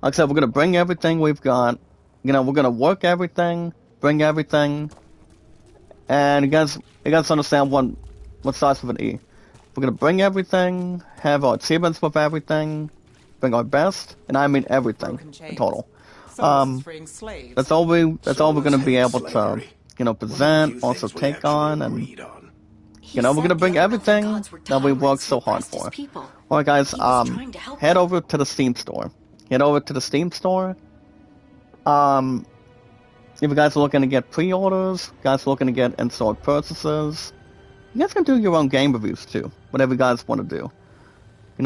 like I said, we're gonna bring everything we've got. We're gonna work everything, bring everything, and you guys understand what starts with an E. We're gonna bring everything, have our achievements with everything, bring our best, and I mean everything in total. That's all we're gonna be able to, present, also take on, and we're gonna bring everything that we worked so hard for. Alright, guys, head over to the Steam store. If you guys are looking to get pre-orders, guys are looking to get in-store purchases, you guys can do your own game reviews too, whatever you guys want to do.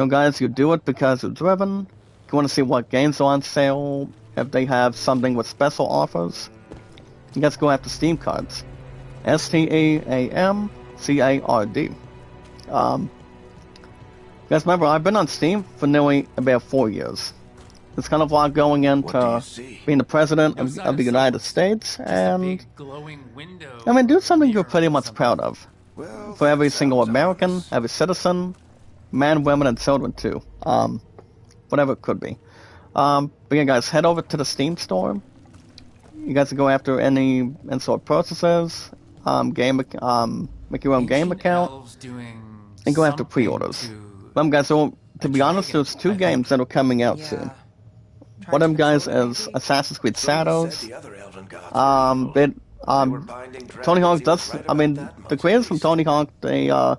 Guys, you do it because you're driven. If you want to see what games are on sale, if they have something with special offers, you guys go after Steam cards. STEAMCARD. Guys, remember, I've been on Steam for nearly about 4 years. It's kind of like going into being the president of the United States, and I mean, do something you're pretty much proud of. For every single American, every citizen, men, women, and children too. Whatever it could be. But yeah, guys, head over to the Steam store. You guys can go after any in-store purchases, make your own game account, and go after pre-orders. Guys, so to be honest, there's 2 games that are coming out soon. One of them, guys, is Assassin's Creed Shadows. Tony Hawk does. I mean, the creators from Tony Hawk, the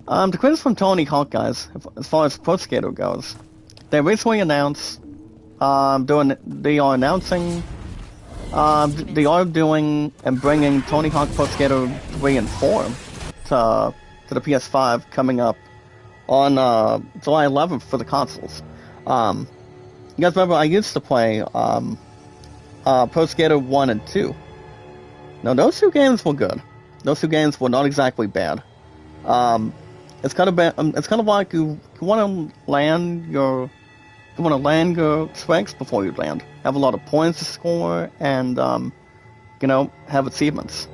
creators from Tony Hawk, guys, as far as Pro Skater goes, they recently announced, they are doing and bringing Tony Hawk Pro Skater 3 and 4 to the PS5 coming up on July 11th for the consoles. You guys remember I used to play Pro Skater 1 and 2. Now those 2 games were good. Those 2 games were not exactly bad. It's kind of like you want to land your strengths before you land. Have a lot of points to score and have achievements.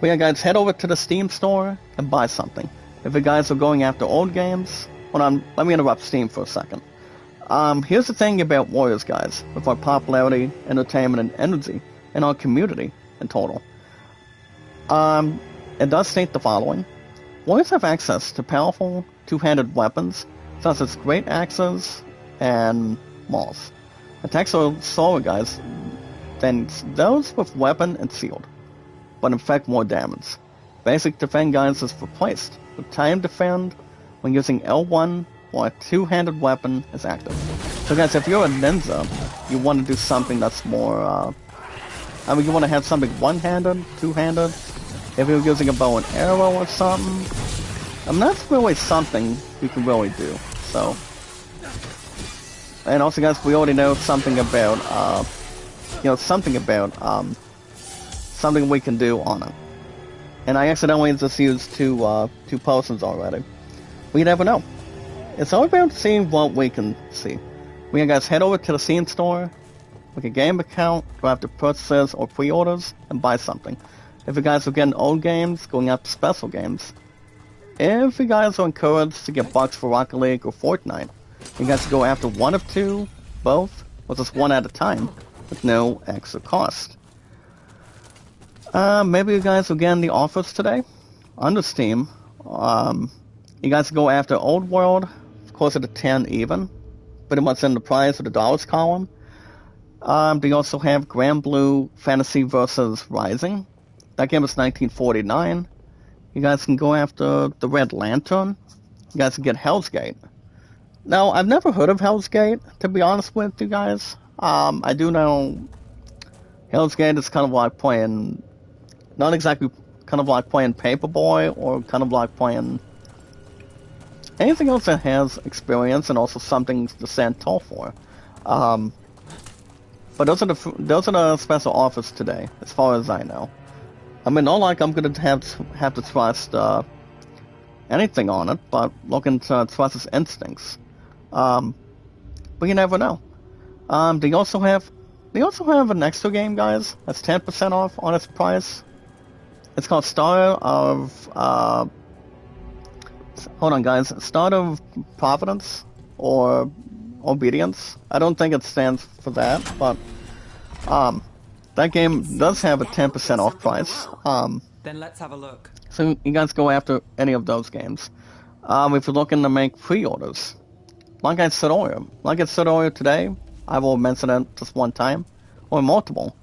But yeah, guys, head over to the Steam store and buy something. If you guys are going after old games, let me interrupt Steam for a second. Here's the thing about Warriors, guys, with our popularity, entertainment, and energy. in our community in total. It does state the following. Warriors have access to powerful two-handed weapons, such as great axes and mauls. Attacks are slower, guys, than those with weapon and shield, but inflict more damage. Basic defend, guys, is replaced with time defend when using L1 while a two-handed weapon is active. So guys, if you're a ninja, you want to do something that's more, you want to have something one-handed, two-handed. If you're using a bow and arrow or something, that's really something you can really do, so. And also, guys, we already know something about, something we can do on it. And I accidentally just used two potions already. We never know. It's all about seeing what we can see. We can, guys, head over to the scene store, make a game account, go after purchases or pre-orders, and buy something. If you guys are getting old games, going after special games. If you guys are encouraged to get bucks for Rocket League or Fortnite, you guys go after one of two, both, or just one at a time, with no extra cost. Maybe you guys will get in the offers today, under Steam. You guys go after Old World, closer to 10 even, pretty much in the price of the dollars column. They also have Grand Blue Fantasy vs. Rising. That game is 1949. You guys can go after the Red Lantern. You guys can get Hell's Gate. Now, I've never heard of Hell's Gate, to be honest with you guys. I do know Hell's Gate is kind of like playing, not exactly kind of like playing Paperboy, or kind of like playing anything else that has experience and also something to stand tall for. But those are the special offers today, as far as I know. I mean, not like I'm gonna have to trust anything on it, but looking to trust his instincts. But you never know. They also have an extra game, guys. That's 10% off on its price. It's called Star of hold on, guys. Star of Providence or Obedience. I don't think it stands for that, but that game does have a 10% off price. Then let's have a look. So you guys go after any of those games. If you're looking to make pre-orders, like I said earlier today, I will mention it just one time, or multiple.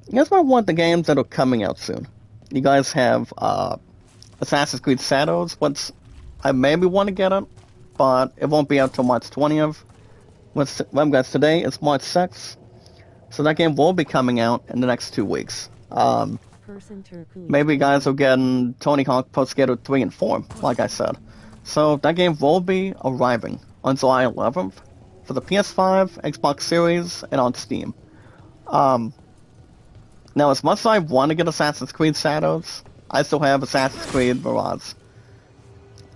You guys might want the games that are coming out soon. You guys have Assassin's Creed Shadows, which I maybe want to get it, but it won't be out till March 20th. Well, guys, today is March 6th, so that game will be coming out in the next 2 weeks. Maybe you guys are getting Tony Hawk Pro Skater 3 and 4, like I said. So that game will be arriving on July 11th for the PS5, Xbox Series, and on Steam. Now, as much as I want to get Assassin's Creed Shadows, I still have Assassin's Creed Mirage.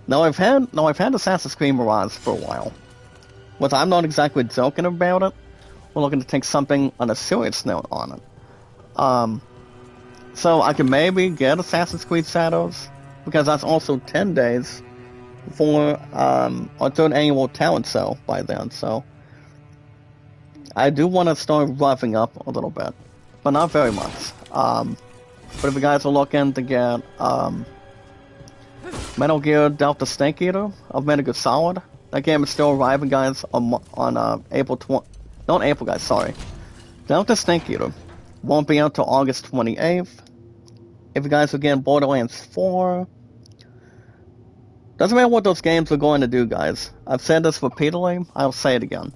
Now I've had Assassin's Creed Mirage for a while, but I'm not exactly joking about it. We're looking to take something on a serious note on it. So I can maybe get Assassin's Creed Shadows, because that's also 10 days for our third annual talent sale by then. So I do want to start roughing up a little bit, but not very much. But if you guys are looking to get Metal Gear Delta Snake Eater of Metal Gear Solid, that game is still arriving, guys, on April 20. Not April, guys. Sorry. Delta Snake Eater won't be out till August 28th. If you guys are getting Borderlands 4, doesn't matter what those games are going to do, guys. I've said this repeatedly. I'll say it again.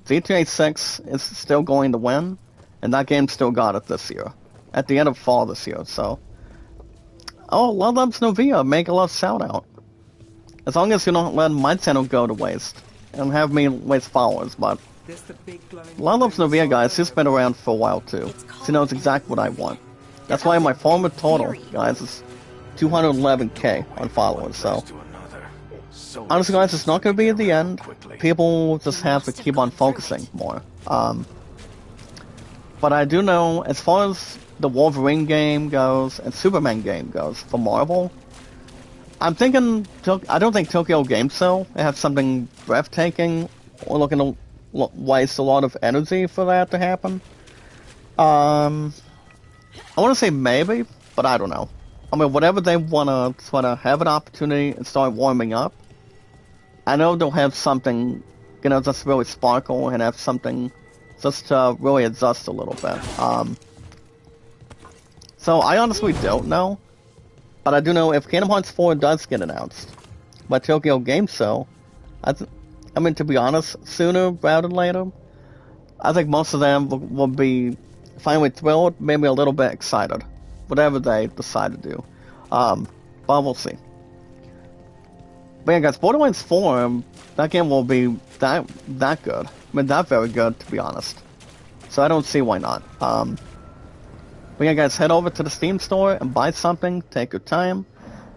GTA 6 is still going to win, and that game still got it this year, at the end of fall this year. So, oh, Love Loves Novia, make a love shout out. As long as you don't let my channel go to waste and have me waste followers, but Love Loves Novia, guys, she's been around for a while too. She knows exactly what I want. That's why my former total, guys, is 211k on followers. So, honestly, guys, it's not going to be at the end. People just have to keep on focusing more. But I do know, as far as the Wolverine game goes and Superman game goes for Marvel, I'm thinking, I don't think Tokyo Game Show have something breathtaking or looking to waste a lot of energy for that to happen. I want to say maybe, but I don't know. I mean, whatever they want to sort of have an opportunity and start warming up, I know they'll have something, you know, just really sparkle and have something just to really adjust a little bit. So I honestly don't know, but I do know if Kingdom Hearts 4 does get announced by Tokyo Game Show, I mean, to be honest, sooner rather than later, I think most of them will be finally thrilled, maybe a little bit excited, whatever they decide to do. But we'll see. But yeah, guys, Borderlands 4, that game will be that good. I mean, that very good, to be honest. So I don't see why not. But yeah, guys, head over to the Steam store and buy something. Take your time.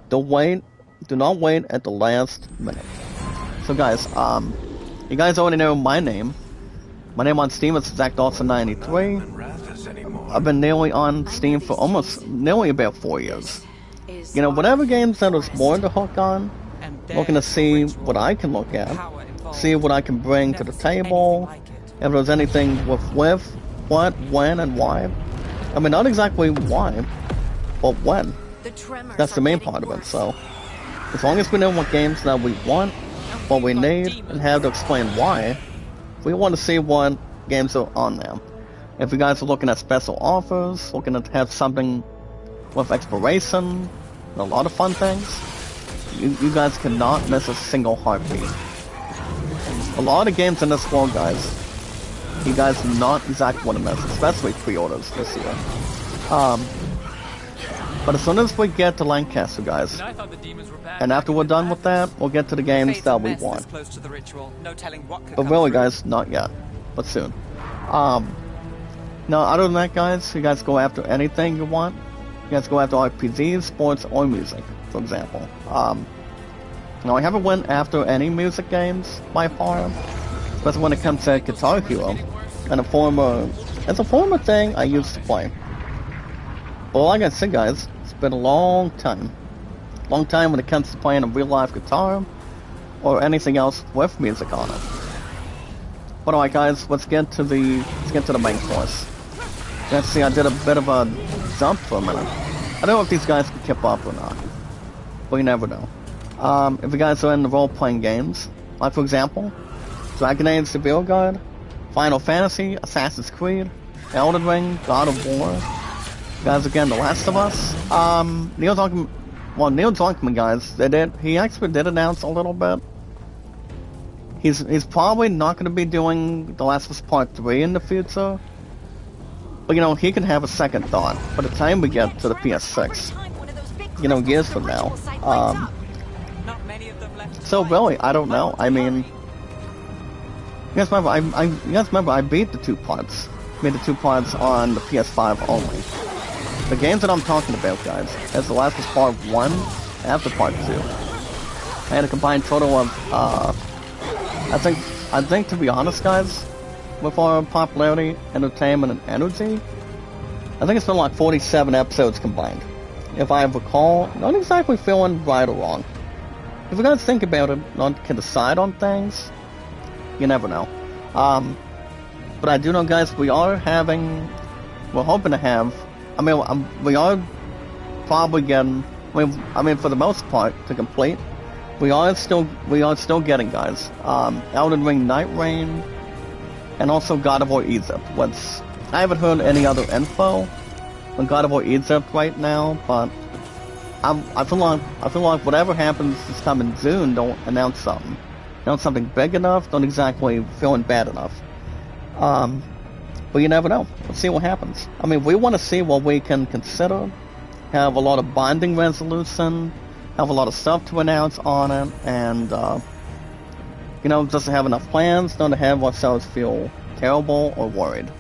Don't wait. Do not wait at the last minute. So guys, you guys already know my name. My name on Steam is ZachDawson93. I've been nearly on Steam for nearly about 4 years. You know, whatever games that was born to hook on, looking to see what I can look at, see what I can bring to the table, if there's anything with what, when, and why. I mean, not exactly why, but when. That's the main part of it, so as long as we know what games that we want, what we need, and have to explain why, we want to see what games are on there. If you guys are looking at special offers, looking to have something with exploration, and a lot of fun things, you guys cannot miss a single heartbeat. A lot of games in this world, guys, you guys do not exactly want to miss, especially pre-orders this year. But as soon as we get to Lancaster, guys, and after we're done with that, we'll get to the games that we want. But really, guys, not yet, but soon. Now, other than that, guys, you guys go after anything you want. You guys go after RPGs, sports, or music, for example. Now, I haven't went after any music games by far, especially when it comes to Guitar Hero, and it's a former thing I used to play. But like I said, guys, it's been a long time when it comes to playing a real-life guitar or anything else with music on it. But alright, guys, let's get to the main course. Let's see, I did a bit of a jump for a minute. I don't know if these guys can keep up or not, but you never know. If you guys are in the role-playing games, like for example, Dragon Age the VeilGuard, Final Fantasy, Assassin's Creed, Elden Ring, God of War, guys, again, The Last of Us, Neil Druckmann, guys, he actually did announce a little bit. He's probably not going to be doing The Last of Us Part 3 in the future. But, you know, he can have a second thought by the time we get to the PS6. You know, years from now. So, really, I don't know. I mean, you guys remember, I beat the two parts. Made the 2 parts on the PS5 only. The games that I'm talking about, guys, is The Last of Us Part 1 after Part 2. I had a combined total of, I think, to be honest, guys, with our popularity, entertainment, and energy, I think it's been like 47 episodes combined. If I recall, not exactly feeling right or wrong. If you guys think about it, not can decide on things, you never know. But I do know, guys, we're hoping to have, we are probably getting, for the most part, to complete, we are still getting, guys, Elden Ring Night Reign, and also God of War Egypt. I haven't heard any other info on God of War Egypt right now, but I feel like whatever happens this time in June, don't announce something. Announce something big enough, don't exactly feeling bad enough. But you never know. Let's see what happens. I mean, we want to see what we can consider, have a lot of binding resolution, have a lot of stuff to announce on it, and, you know, just to have enough plans, not to have ourselves feel terrible or worried.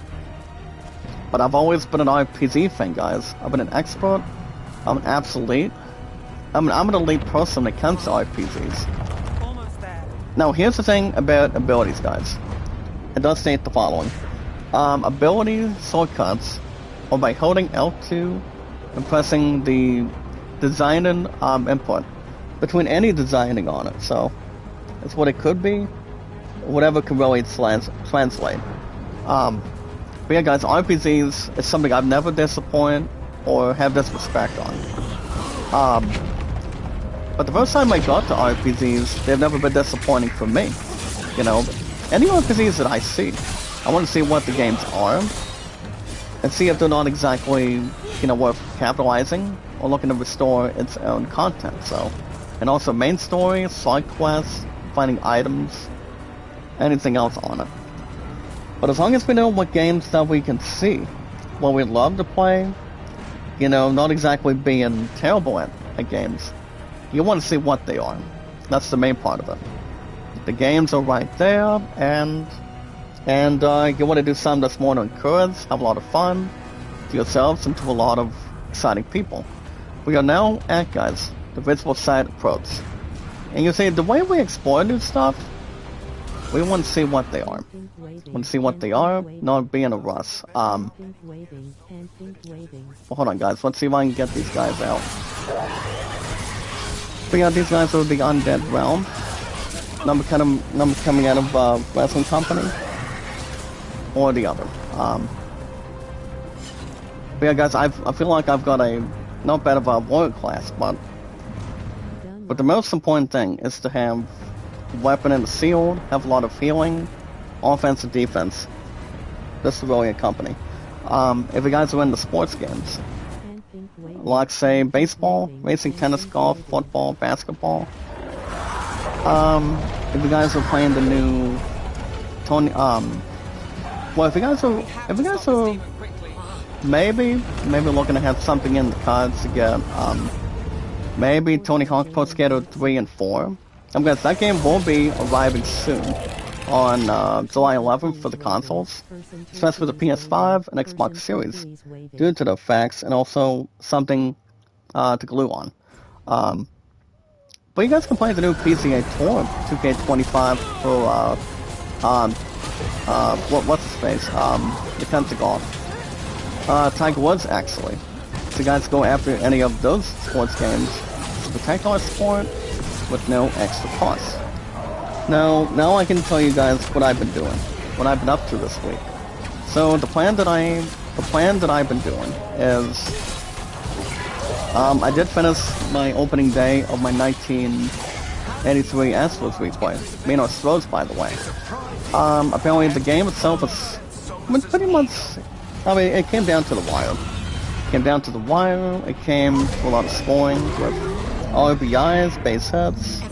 But I've always been an RPG fan, guys. I've been an expert. I'm an absolute. I'm an elite person when it comes to RPGs. Now, here's the thing about abilities, guys. It does state the following. Ability shortcuts are by holding L2 and pressing the designing input between any designing on it. So, that's what it could be. Whatever can really translate. But yeah, guys, RPGs is something I've never disappointed or have disrespect on. But the first time I got to RPGs, they've never been disappointing for me. You know, any RPGs that I see, I want to see what the games are, and see if they're not exactly, you know, worth capitalizing or looking to restore its own content. So, and also main story, side quests, finding items, anything else on it. But as long as we know what games that we can see, what we love to play, you know, not exactly being terrible at games, you want to see what they are. That's the main part of it. The games are right there, and you want to do something that's more to encourage, have a lot of fun to yourselves and to a lot of exciting people. We are now at, guys, the visible side approach. And you see, the way we explore new stuff, we want to see what they are. Want to see what they are, not be in a rush. Well, hold on, guys. Let's see if I can get these guys out. But yeah, these guys are the Undead Realm. Number coming out of Wrestling Company. Or the other. But yeah, guys, I feel like I've got a not bad of a warrior class, but the most important thing is to have a weapon in the shield, have a lot of healing, offense and defense. This is really a company. If you guys are into sports games, like say baseball, racing, tennis, golf, football, basketball. If you guys are playing the new Tony, well, if you guys are maybe looking to have something in the cards to get, maybe Tony Hawk Pro Skater 3 and 4. Guys, that game will be arriving soon on July 11th for the consoles, especially for the PS5 and Xbox Series, due to the facts and also something to glue on. But you guys can play the new PGA Tour 2K25 for what's his face? The Country Golf. Tiger Woods, actually. So you guys go after any of those sports games to protect our sport with no extra cost. Now I can tell you guys what I've been doing, what I've been up to this week. So the plan that I've been doing is, I did finish my opening day of my 1983 Astros replay. Main Astros, by the way. Apparently the game itself is pretty much, I mean, it came down to the wire. It came to a lot of scoring with RBIs, base hits,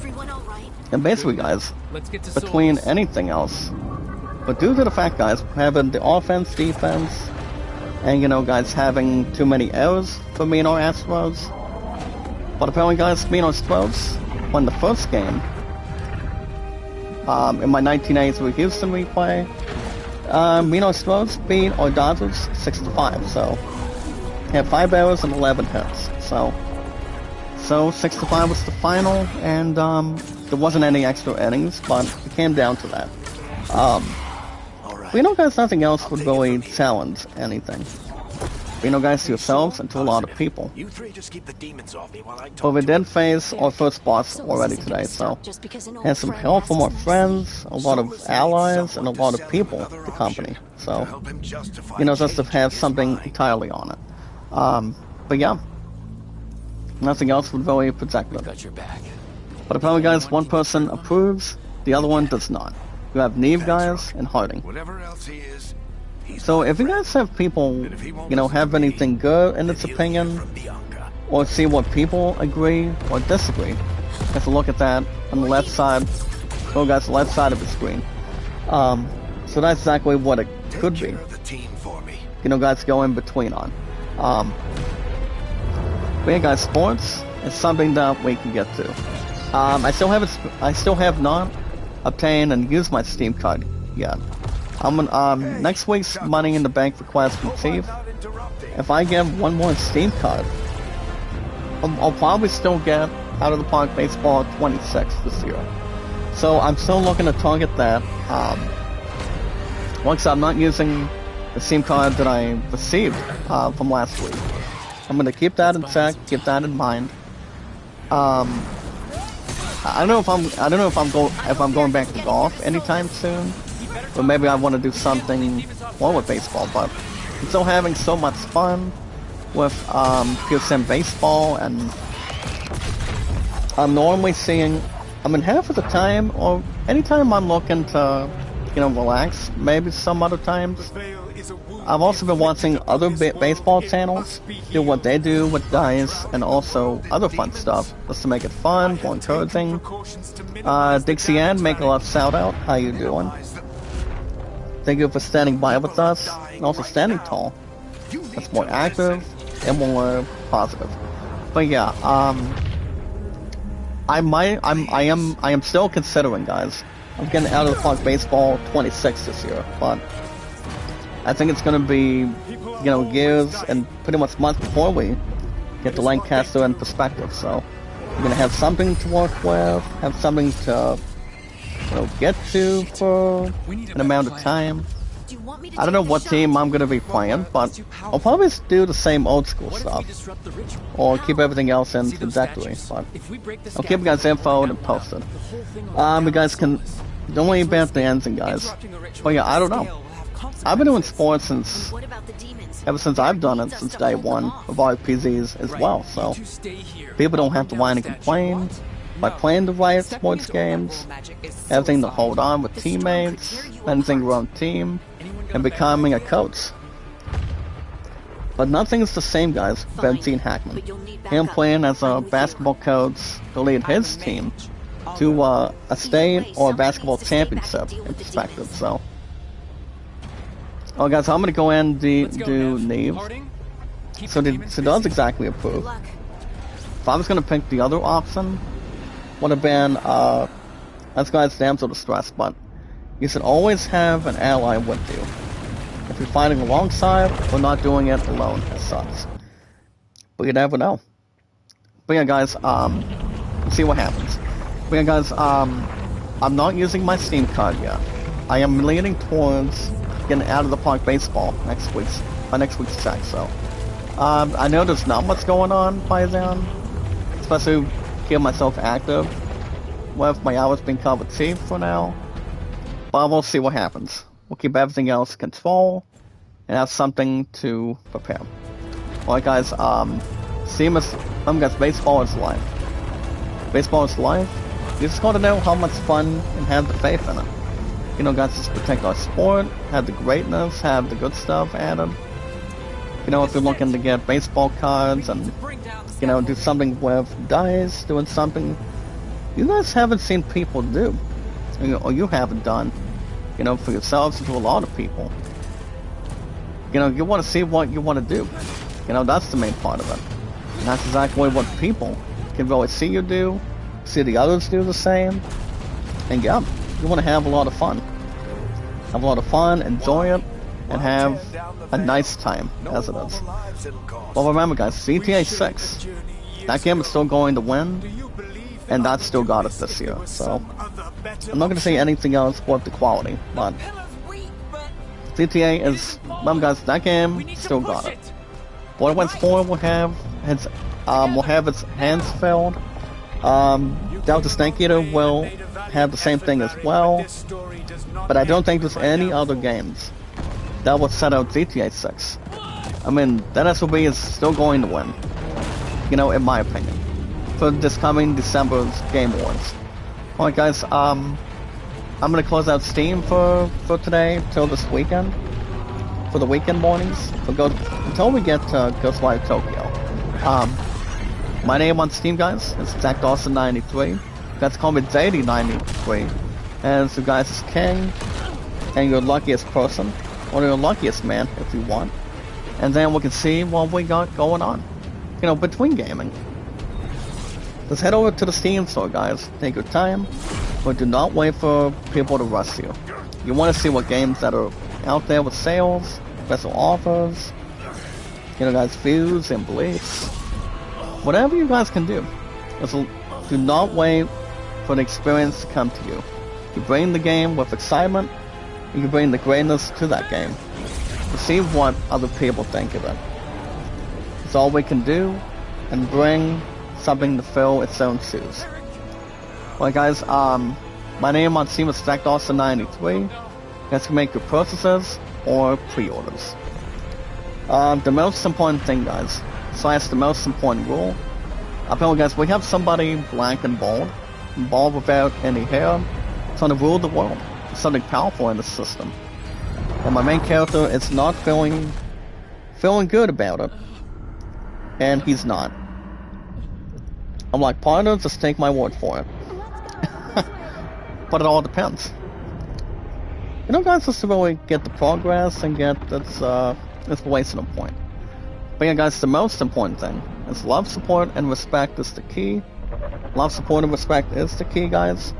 and basically, guys, between anything else. But due to the fact, guys, having the offense, defense, and, you know, guys, having too many errors for me and our Astros. But apparently, guys, me and our Astros won the first game in my 1983 Houston replay. Me and our Astros beat our Dodgers 6-5, so had 5 errors and 11 hits. So 6-5 was the final, and there wasn't any extra innings, but it came down to that. But you know, guys, nothing else would really challenge anything. But you know, guys, to yourselves and to a lot of people. You three just keep the demons off me while I talk. But we did face our first boss already today, so had some help from our friends, a lot of allies, and a lot of people at the company. So, you know, just to have something entirely on it. But yeah, nothing else would really protect them. Got your back. But apparently, guys, one person approves, the other one does not. You have Neve, guys, and Harding. Whatever else he is, so if you guys have people, you know, have anything good in its opinion, or see what people agree or disagree, have a look at that on the left side, oh guys, the left side of the screen. So that's exactly what it could be. You know, guys, go in between on. But yeah, guys, sports is something that we can get to. I still have not obtained and used my Steam card yet. Next week's Money in the Bank request received. If I get one more Steam card, I'll probably still get Out of the Park Baseball 26 this year. So I'm still looking to target that. Once I'm not using the Steam card that I received from last week, I'm gonna keep that in check, keep that in mind. I don't know if I'm going back to golf anytime soon, but maybe I want to do something more with baseball, but I'm still having so much fun with PSN baseball, and I'm normally seeing, I mean, half of the time, or anytime I'm looking to, you know, relax, maybe some other times, I've also been watching other baseball channels do what they do with dice and also other fun stuff just to make it fun, more encouraging. Dixie Ann, make a love shout out. How you doing? Thank you for standing by with us and also standing tall. That's more active and more positive. But yeah, I am still considering, guys. I'm getting out of the park baseball 26 this year, but I think it's gonna be, you know, years and pretty much months before we get to Lancaster in perspective. So we're gonna have something to work with, have something to, you know, get to for an amount of time. I don't know what team I'm gonna be playing, but I'll probably do the same old school stuff, or keep everything else in trajectory. But I'll keep you guys info and posted. You guys can don't worry about the ending, guys. But yeah, I don't know. I've been doing sports ever since I've done it since day one of RPGs as well, so people don't have to whine and complain. By playing the right sports games, everything to hold on with teammates, managing your own team, and becoming a coach. But nothing is the same, guys, with Benzine Hackman. Him playing as a basketball coach to lead his team to a state or a basketball championship in perspective, so. Oh, guys, I'm gonna go in and do Neve. So does exactly approve. If I was gonna pick the other option, would have been, that's guys damsel distress, but you should always have an ally with you. If you're fighting alongside, or not doing it alone as such. But you never know. But yeah, guys, let's see what happens. But yeah, guys, I'm not using my Steam card yet. I am leaning towards getting out of the park baseball next week's check, so. I know there's not much going on by then, especially keep myself active with my hours being covered safe for now, but we'll see what happens. We'll keep everything else in control and have something to prepare. Alright, guys, guys, baseball is life. Baseball is life. You just gotta know how much fun and have the faith in it. You know, guys, just protect our sport, have the greatness, have the good stuff added. You know, if you're looking to get baseball cards and, you know, do something with dice, doing something you guys haven't seen people do, or you haven't done, you know, for yourselves and to a lot of people. You know, you want to see what you want to do. You know, that's the main part of it. And that's exactly what people can really see you do, see the others do the same, and yeah, you want to have a lot of fun. Have a lot of fun, enjoy it, and have a nice time, as it is. Well, remember, guys, GTA 6, that game is still going to win, and that still got it this year, so I'm not going to say anything else but the quality, but GTA is, remember, guys, that game still got it. Borderlands 4 will have its hands filled. Delta Snake Eater will have the same thing as well, but I don't think there's any other games that will set out GTA 6. I mean, that SOB is still going to win, you know, in my opinion, for this coming December's Game Awards. Alright, guys, I'm gonna close out Steam for today till this weekend, for the weekend mornings, until we get to Ghostwire Tokyo. My name on Steam, guys, is Zach Dawson93. That's called me Zadie93. And so, guys, is King, and your luckiest person, or your luckiest man, if you want. And then we can see what we got going on, you know, between gaming. Just head over to the Steam store, guys. Take your time, but do not wait for people to rush you. You want to see what games that are out there with sales, special offers, you know, guys, views and beliefs. Whatever you guys can do. Just do not wait for the experience to come to you. You bring the game with excitement, and you bring the greatness to that game. To see what other people think of it. It's all we can do, and bring something to fill its own shoes. Well, guys, my name on Steam is Zach Dawson93. guys can make your purchases or pre-orders. The most important thing, guys, / the most important rule. Apparently, guys, we have somebody black and bald without any hair, trying to rule the world. There's something powerful in the system. And my main character is not feeling good about it. And he's not. I'm like, partner, just take my word for it. But it all depends. You know, guys, just to really get the progress and get it's wasting a point. But yeah, guys, the most important thing is love, support, and respect is the key. Love, support, and respect is the key, guys.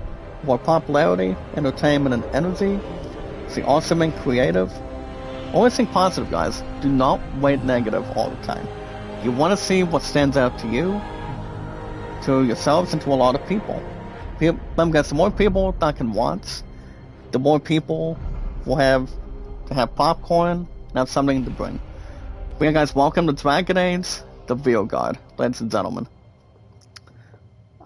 For popularity, entertainment, and energy. See awesome and creative. Always think positive, guys. Do not wait negative all the time. You want to see what stands out to you, to yourselves, and to a lot of people. Guys, the more people that can watch, the more people will have to have popcorn and have something to bring. But yeah, guys, welcome to Dragon Age, the VeilGuard, ladies and gentlemen.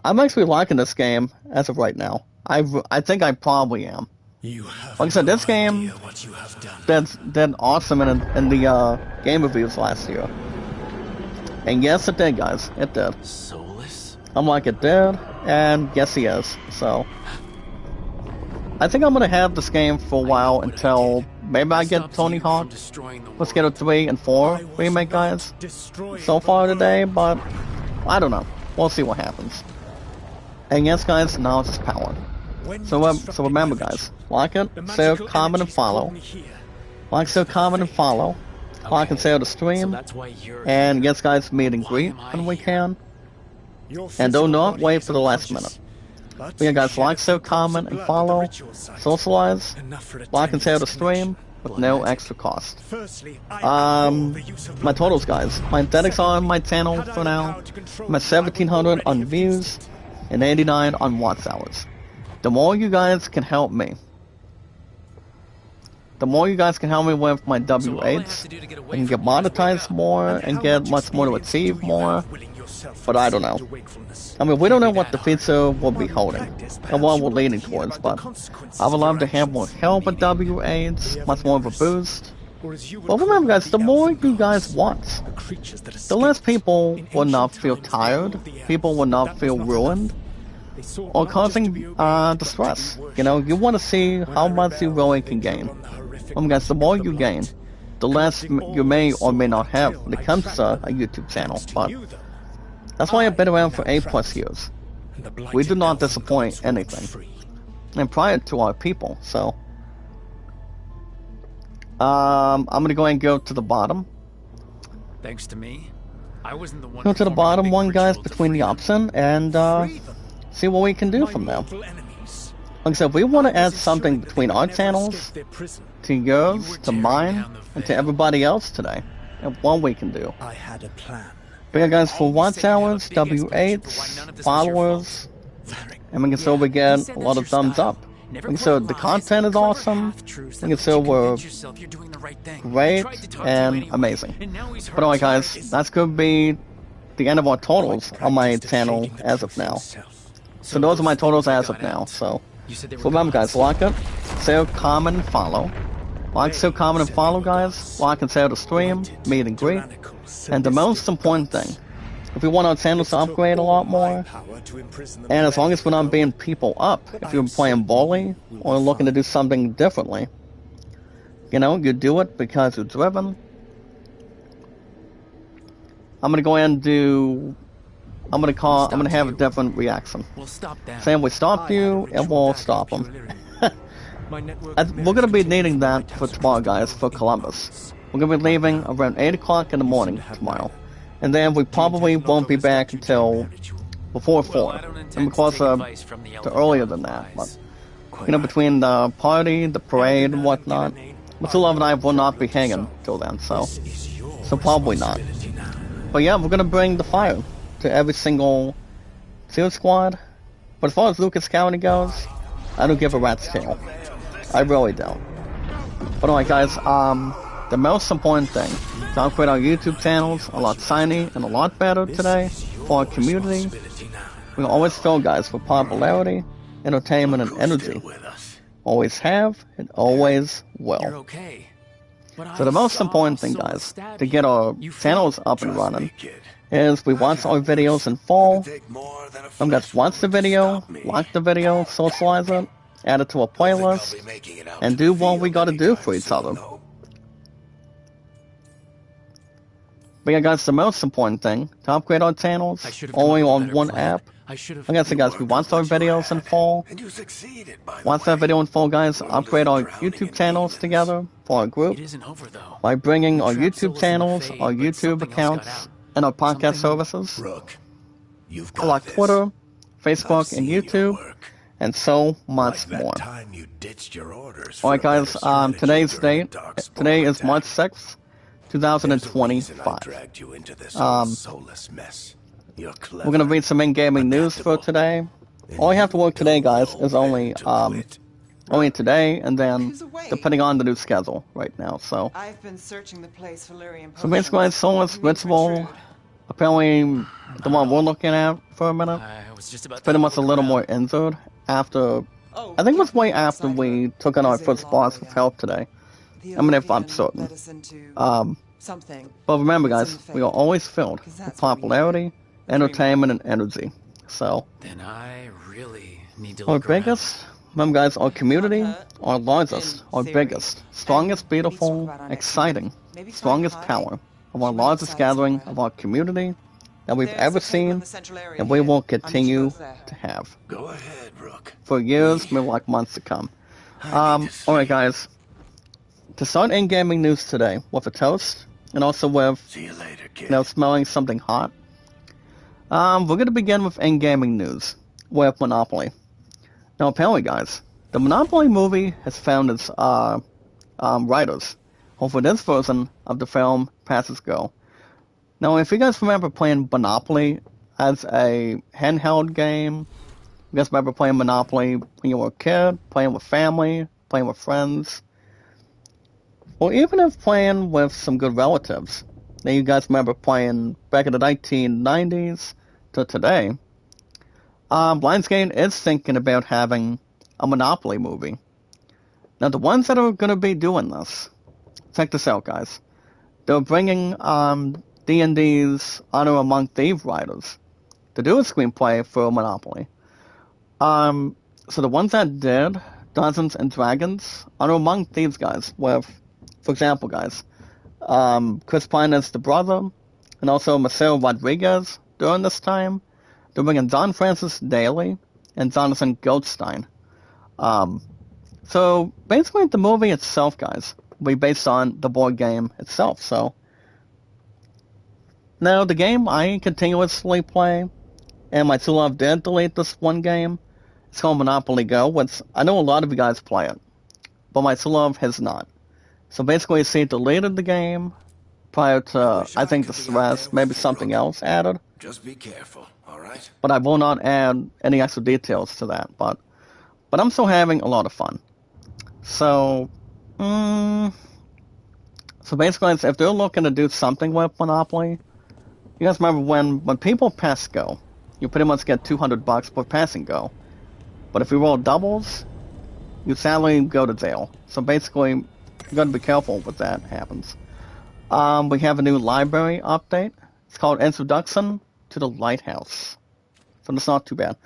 I'm actually liking this game as of right now. I think I probably am. Like I said, this game did awesome in the game reviews last year. And yes, it did, guys. It did. Soulless? I'm like, it did, and yes, he is. So, I think I'm gonna have this game for a while until maybe I get Tony Hawk. Let's get a 3 and 4 remake, guys. So far today, but I don't know. We'll see what happens. And yes, guys, now it's just power. So remember, guys, like it, share, comment, and follow. Like, share, comment, and follow. Like and share the stream. And yes, guys, meet and greet when we can. And do not wait for the last minute. But yeah, guys, like, share, comment, and follow. Socialize. Like and share the stream with no extra cost. My totals, guys. My aesthetics on my channel for now. My 1,700 on views and 89 on watch hours. The more you guys can help me, the more you guys can help me with my W8s, I can get monetized more and get much more to achieve more. But I don't know. I mean, we don't know what the future will be holding and what we're leaning towards, but I would love to have more help with W8s, much more of a boost. But remember, guys, the more you guys watch, the less people will not feel tired, people will not feel ruined, or causing distress. You know, you want to see how much you really can gain. Guys, the more you gain, the less you may or may not have when it comes to a YouTube channel. But that's why I've been around for 8+ years. We do not disappoint anything, and prior to our people. So I'm gonna go and go to the bottom. Thanks to me, I wasn't the one. Go to the bottom one, guys, between the option, and see what we can do from there. Like I said, we want to add something between our channels, to yours, to mine, and to everybody else today. And what we can do. But yeah, guys, for watch hours, W8s, followers, and we can still get a lot of thumbs up. And so the content is awesome. And so we're great and amazing. But alright, guys, that's going to be the end of our totals on my channel as of now. So those are my totals as of now. So remember, guys, like it, share, comment, and follow. Like, share, comment, and follow, guys. Like and share the stream, meet and greet. And the most important thing, if we want our channels to upgrade a lot more, and as long as we're not beating people up, if you're playing bully or looking to do something differently, you know, you do it because you're driven. I'm gonna go ahead and do. I'm gonna have a different reaction. Saying we stopped you, and we'll stop them. We're gonna be needing that for tomorrow, guys, for Columbus. We're gonna be leaving around 8 o'clock in the morning tomorrow. And then we probably won't be back until before 4. And because to earlier than that. But, you know, between the party, the parade, and whatnot, Mr. Love and I will not be hanging till then, so probably not. But yeah, we're gonna bring the fire to every single field squad. But as far as Lucas County goes, I don't give a rat's tail. I really don't. But alright, guys, the most important thing, to upgrade our YouTube channels a lot shiny and a lot better today for our community. We can always fill, guys, with popularity, entertainment, and energy. always have, and always will. You're okay. But So the I most saw important thing, Soul guys, stab to get you. our You fought. channels up and Trust running, me, kid. is we I've watch had our worse. videos in It full. could take more than a Guys, flesh watch the wound to video, stop me. like the video, socialize it, add it to a Don't think I'll playlist, be making it out and to do the what we field gotta do anytime for each soon, other. though. But yeah, guys, the most important thing, to upgrade our channels, I should have come only up with a on better one plan. app. I should have. Like I said, You guys, we worked watch with our what you videos in had, full. and you succeeded, by the Watch that way. video in full, guys. World Upgrade our isn't drowning YouTube in channels demons. together for our group It isn't over though. by bringing We our trapped YouTube souls in the channels, Fade, our but YouTube something else got accounts, out. and our podcast Something- services, Rook, you've got like this. Twitter, I've Facebook, and seen your YouTube, work. and so much Like that more. time you ditched your orders for Alright, a better guys, strategy today's during date, the Darkspawn today is attack. March 6th, There's a reason I 2025. dragged you into this Um, whole soulless mess. You're clever. We're gonna read some in-gaming news for adaptable, today. and All you have to work today, don't guys, know is only, when to quit. only today, and then, Who's away? depending on the new schedule right now, so. I've been searching the place for Lyrian So basically, potions. Soulless You need to Ritual, intrude. apparently, the one we're looking at for a minute, I was just about to pretty have much a look little around. more injured after, Oh, I think it was way careful after outside we room. took on our Is it first long boss way with out? help today. The I mean, if I'm Olympian certain. led us into something. But remember, It's in guys, the we are Fade. always filled 'Cause with that's what we popularity, need. entertainment, and energy. So, Then I really need to our look around. biggest, remember, guys, our community, Can't hurt. our largest, In our theory. biggest, strongest, And maybe talk beautiful, about our next exciting, meeting. Maybe find strongest Kai. power of our She might largest decide gathering somewhere. of our community that we've There's ever a table in seen, the central area and we here. will I'll meet you continue both there. to have Go ahead, Rook. for years, maybe like months to come. I need to Alright, sleep. guys, to start in-gaming news today with a toast, and also with, See you later, kid. smelling something hot. We're gonna begin with in-gaming news with Monopoly. Now, apparently, guys, the Monopoly movie has found its writers. Hopefully, this version of the film passes go. Now, if you guys remember playing Monopoly as a handheld game, you guys remember playing Monopoly when you were a kid, playing with family, playing with friends, or even if playing with some good relatives. Now, you guys remember playing back in the 1990s to today. Lionsgate is thinking about having a Monopoly movie. Now, the ones that are going to be doing this, check this out, guys. They're bringing D&D's Honor Among Thieves writers to do a screenplay for Monopoly. So the ones that did Dungeons and Dragons, Honor Among Thieves, guys, with, for example, guys, Chris Pine as the brother, and also Marcelo Rodriguez during this time. They're bringing John Francis Daly and Jonathan Goldstein. So basically, the movie itself, guys, will be based on the board game itself. So now the game I continuously play, and my true love did delete this one game. It's called Monopoly Go, which I know a lot of you guys play it, but my true love has not. So basically, she deleted the game prior to, wish I I think, the could be out there stress, with maybe you, something Rook. else added. Just be careful, all right? But I will not add any extra details to that. But I'm still having a lot of fun. So, so basically, if they're looking to do something with Monopoly, you guys remember when people pass Go, you pretty much get $200 for passing Go. But if you roll doubles, you sadly go to jail. So basically, you gotta be careful when that happens. We have a new library update. It's called Introduction to the Lighthouse. So that's not too bad.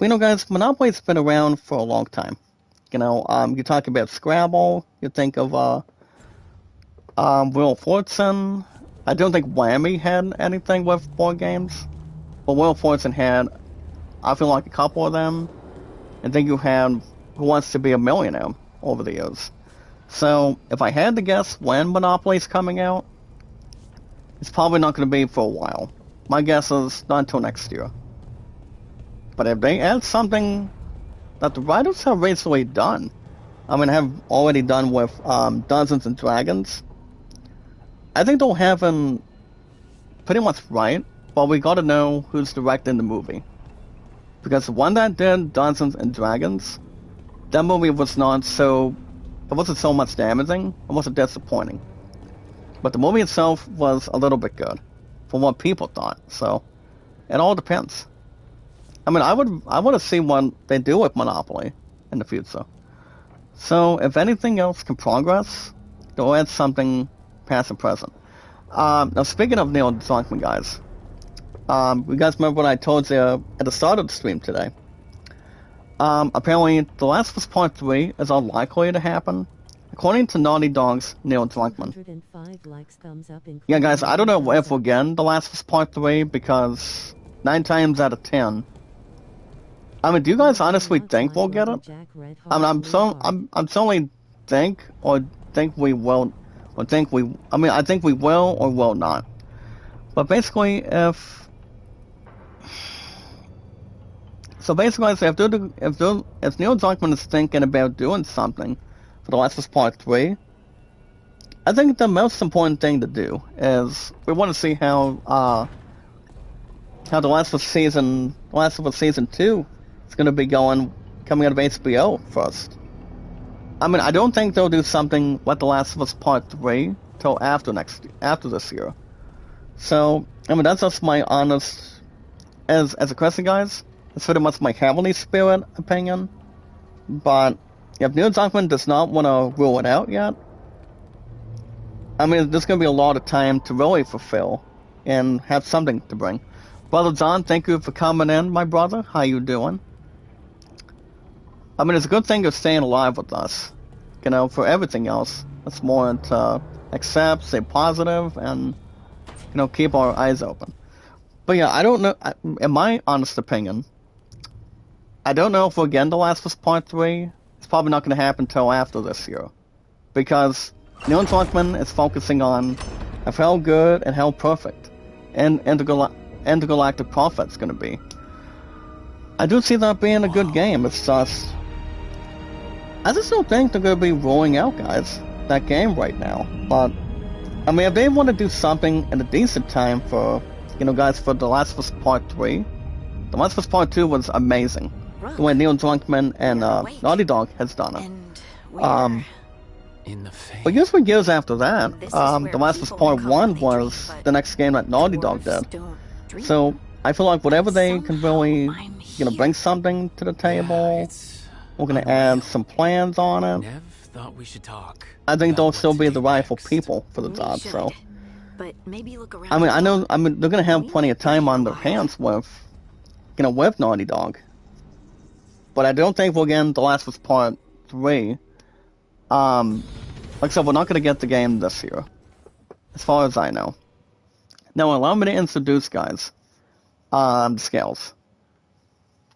We know, guys, Monopoly's been around for a long time. You know, you talk about Scrabble, you think of Wheel of Fortune. I don't think Whammy had anything with board games, but Wheel of Fortune had, I feel like, a couple of them. And then you had Who Wants to Be a Millionaire over the years. So, if I had to guess when Monopoly's coming out, it's probably not going to be for a while. My guess is not until next year. But if they add something that the writers have recently done, I mean, have already done with Dungeons and Dragons, I think they'll have him pretty much right, but we gotta know who's directing the movie. Because the one that did Dungeons and Dragons, that movie was not so, it wasn't so much damaging, it wasn't disappointing. But the movie itself was a little bit good, from what people thought, so it all depends. I mean, I want to see what they do with Monopoly in the future. So if anything else can progress, they'll add something past and present. Now speaking of Neil Druckmann, guys, you guys remember what I told you at the start of the stream today? Apparently, The Last of Us Part 3 is unlikely to happen, according to Naughty Dog's Neil Druckmann. Yeah, guys, I don't know if we'll get The Last of Us Part 3, because 9 times out of 10... I mean, do you guys honestly think we'll get it? I'm certainly think we will, or think we... I mean, I think we will or will not. But basically, if Neil Druckmann is thinking about doing something for The Last of Us Part 3, I think the most important thing to do is we want to see how The Last of Us Season 2 is going to be going, coming out of HBO first. I mean, I don't think they'll do something with The Last of Us Part 3 till after this year. So, I mean, that's just my honest, as a question, guys. It's pretty much my Heavenly Spirit opinion. But if Neil Druckmann does not want to rule it out yet, I mean, there's going to be a lot of time to really fulfill and have something to bring. Brother John, thank you for coming in, my brother. How you doing? I mean, it's a good thing you're staying alive with us. You know, for everything else, it's more to accept, stay positive, and, you know, keep our eyes open. But yeah, I don't know, in my honest opinion, I don't know if we'll get The Last of Us Part 3. It's probably not going to happen until after this year. Because Neil Druckmann is focusing on how good and how perfect and Intergalactic Prophet's going to be. I do see that being a good game. It's just... I just don't think they're going to be rolling out, guys, that game right now. But, I mean, if they want to do something in a decent time for, you know, guys, for The Last of Us Part 3, The Last of Us Part 2 was amazing. The way Neil Druckmann and Naughty Dog has done it. In the face. But usually years after that, The Last of Us Part 1 was the next game that Naughty Dog did. So, I feel like whatever they can really, you know, bring something to the table, we're going to add some plans on it. Nev thought we should talk. I think they'll still be the rightful people for the job, so. But maybe look around. I mean, they're going to have plenty of time on their hands with, you know, with Naughty Dog. But I don't think we'll get The Last of Us Part 3. Like I said, we're not going to get the game this year, as far as I know. Now, allow me to introduce, guys, the scales.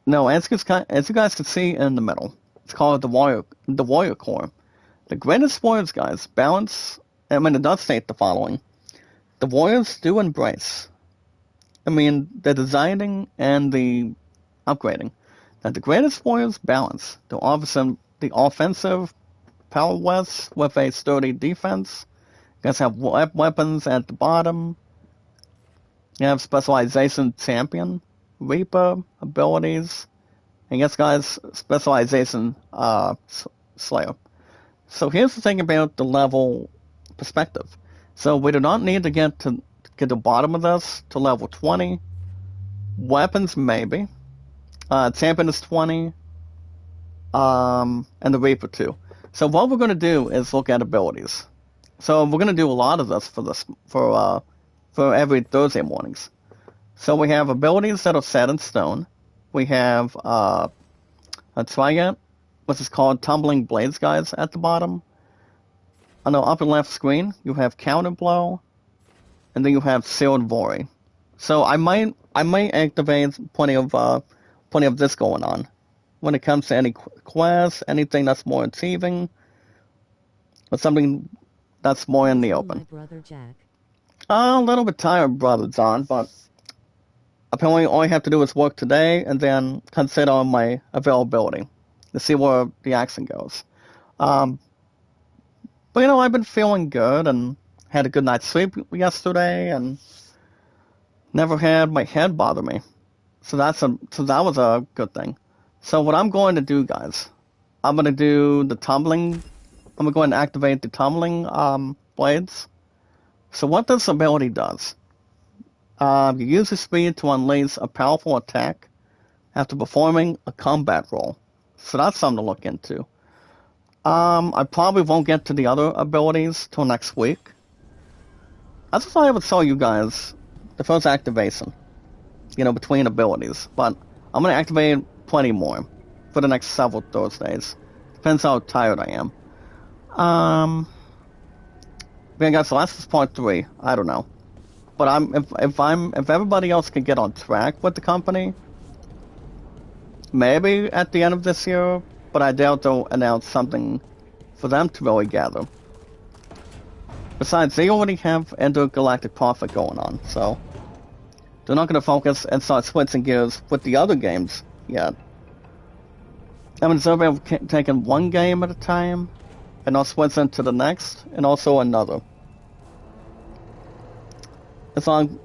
Now, as you guys can see in the middle, it's called the Warrior Core. The greatest warriors, guys, balance. I mean, it does state the following: the warriors do embrace. I mean, the designing and the upgrading. That the greatest warriors balance the offensive prowess with a sturdy defense. You guys have weapons at the bottom. You have specialization champion, Reaper abilities, and yes, guys, specialization Slayer. So here's the thing about the level perspective. So we do not need to get to the bottom of this to level 20. Weapons maybe. Champion is 20. And the Reaper too. So what we're going to do is look at abilities. So we're going to do a lot of this for every Thursday mornings. So we have abilities that are set in stone. We have a Triad, which is called Tumbling Blades, guys, at the bottom. On the upper left screen, you have Counter Blow, and then you have Sealed Volley. So I might activate plenty of this going on when it comes to any quest, anything that's more achieving, or something that's more in the open. Brother Jack. A little bit tired, Brother John, but apparently all I have to do is work today and then consider my availability to see where the action goes. But you know, I've been feeling good and had a good night's sleep yesterday and never had my head bother me. So that was a good thing. So what I'm going to do, guys, I'm going to do the tumbling. I'm going to go ahead and activate the tumbling blades. So what this ability does, you use the speed to unleash a powerful attack after performing a combat roll. So that's something to look into. I probably won't get to the other abilities till next week. I just thought I would show you guys the first activation, between abilities. But I'm gonna activate plenty more for the next several Thursdays. Depends how tired I am. I guess the last is part 3. I don't know. But if everybody else can get on track with the company, maybe at the end of this year, but I doubt they'll announce something for them to really gather. Besides, they already have intergalactic profit going on, so they're not going to focus and start switching gears with the other games yet. I mean, so they've taken one game at a time, and not switch into the next, and also another. It's on.